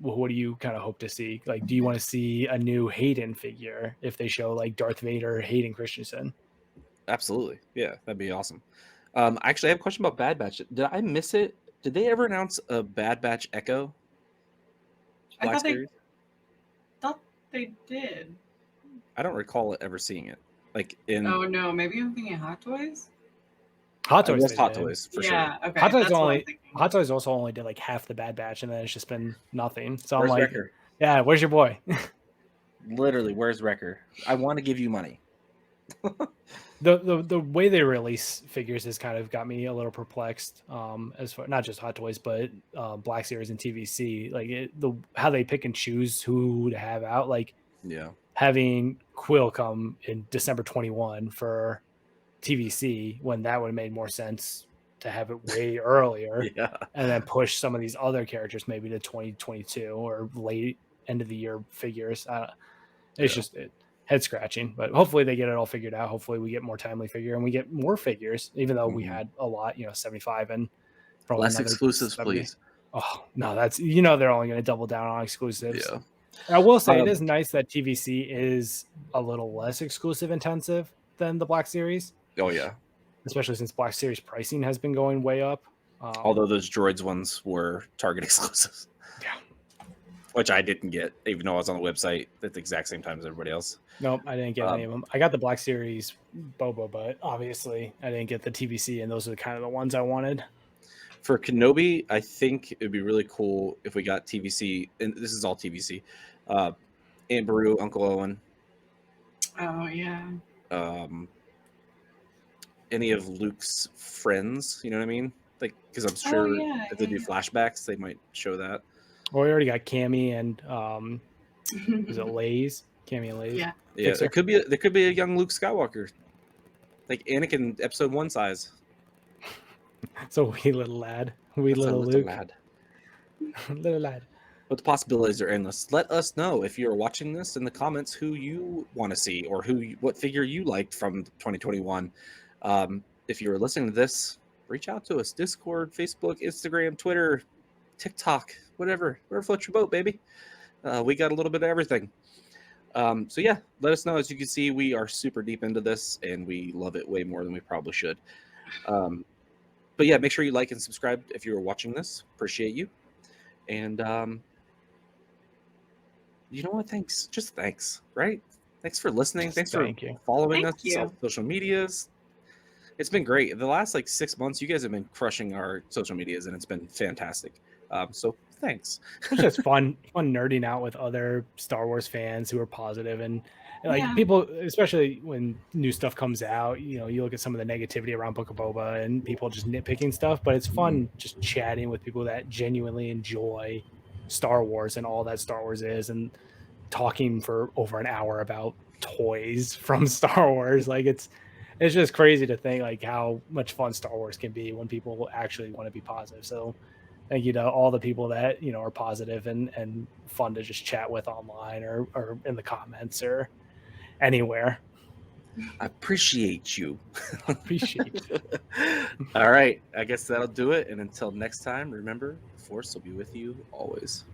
What do you kind of hope to see? Like, do you want to see a new Hayden figure if they show like Darth Vader, Hayden Christensen? Absolutely. Yeah, that'd be awesome. Actually, I have a question about Bad Batch. Did I miss it? Did they ever announce a Bad Batch Echo? I Black thought Series? thought they did. I don't recall ever seeing it. Like in Oh no, maybe I'm thinking Hot Toys. Hot it Toys. was they Hot did. Toys for Yeah, sure. okay. Hot Toys that's what I'm only. thinking. Hot Toys also only did like half the Bad Batch, and then it's just been nothing. So Where's I'm like, Wrecker? yeah, where's your boy? Literally, where's Wrecker? I want to give you money. The way they release figures has kind of got me a little perplexed. As far not just Hot Toys, but Black Series and TVC, like how they pick and choose who to have out. Like Yeah. having Quill come in December 21 for TVC when that would have made more sense to have it way earlier, Yeah. and then push some of these other characters maybe to 2022 or late end of the year figures. It's just head scratching, but hopefully they get it all figured out. Hopefully we get more timely figure and we get more figures, even though we had a lot, 75 and probably Less another exclusives, 70. please. Oh no, that's they're only going to double down on exclusives. Yeah. I will say it is nice that TVC is a little less exclusive intensive than the Black Series, Oh yeah. especially since Black Series pricing has been going way up. Although those droids ones were Target exclusives. Yeah. Which I didn't get, even though I was on the website at the exact same time as everybody else. Nope, I didn't get any of them. I got the Black Series Boba, but obviously I didn't get the TVC, and those are kind of the ones I wanted. For Kenobi, I think it would be really cool if we got TVC, and this is all TVC. Aunt Beru, Uncle Owen. Oh yeah. Any of Luke's friends, you know what I mean? Like, because I'm sure if they do flashbacks, they might show that. Well, we already got Cammy and is it Lay's? Cammy and Lay's. Yeah. Yeah, there could be a young Luke Skywalker, like Anakin Episode 1 size. So wee little lad, little Luke, lad. little lad. But the possibilities are endless. Let us know if you're watching this in the comments who you want to see or what figure you liked from 2021. If you were listening to this, reach out to us. Discord, Facebook, Instagram, Twitter, TikTok, whatever floats your boat, baby. We got a little bit of everything. So yeah, let us know. As you can see, we are super deep into this and we love it way more than we probably should. But yeah, make sure you like and subscribe if you're watching this. Appreciate you. And you know what? Thanks. Just thanks, right? Thanks for listening. Thanks for following us on social medias. It's been great. The last 6 months, you guys have been crushing our social medias, and it's been fantastic. So thanks. It's just fun nerding out with other Star Wars fans who are positive and people, especially when new stuff comes out. You look at some of the negativity around Book of Boba and people just nitpicking stuff, but it's fun just chatting with people that genuinely enjoy Star Wars and all that Star Wars is, and talking for over an hour about toys from Star Wars. It's just crazy to think how much fun Star Wars can be when people actually want to be positive. So thank you to all the people that are positive and fun to just chat with online or in the comments or anywhere. I appreciate you. Appreciate you. All right, I guess that'll do it. And until next time, remember, the Force will be with you always.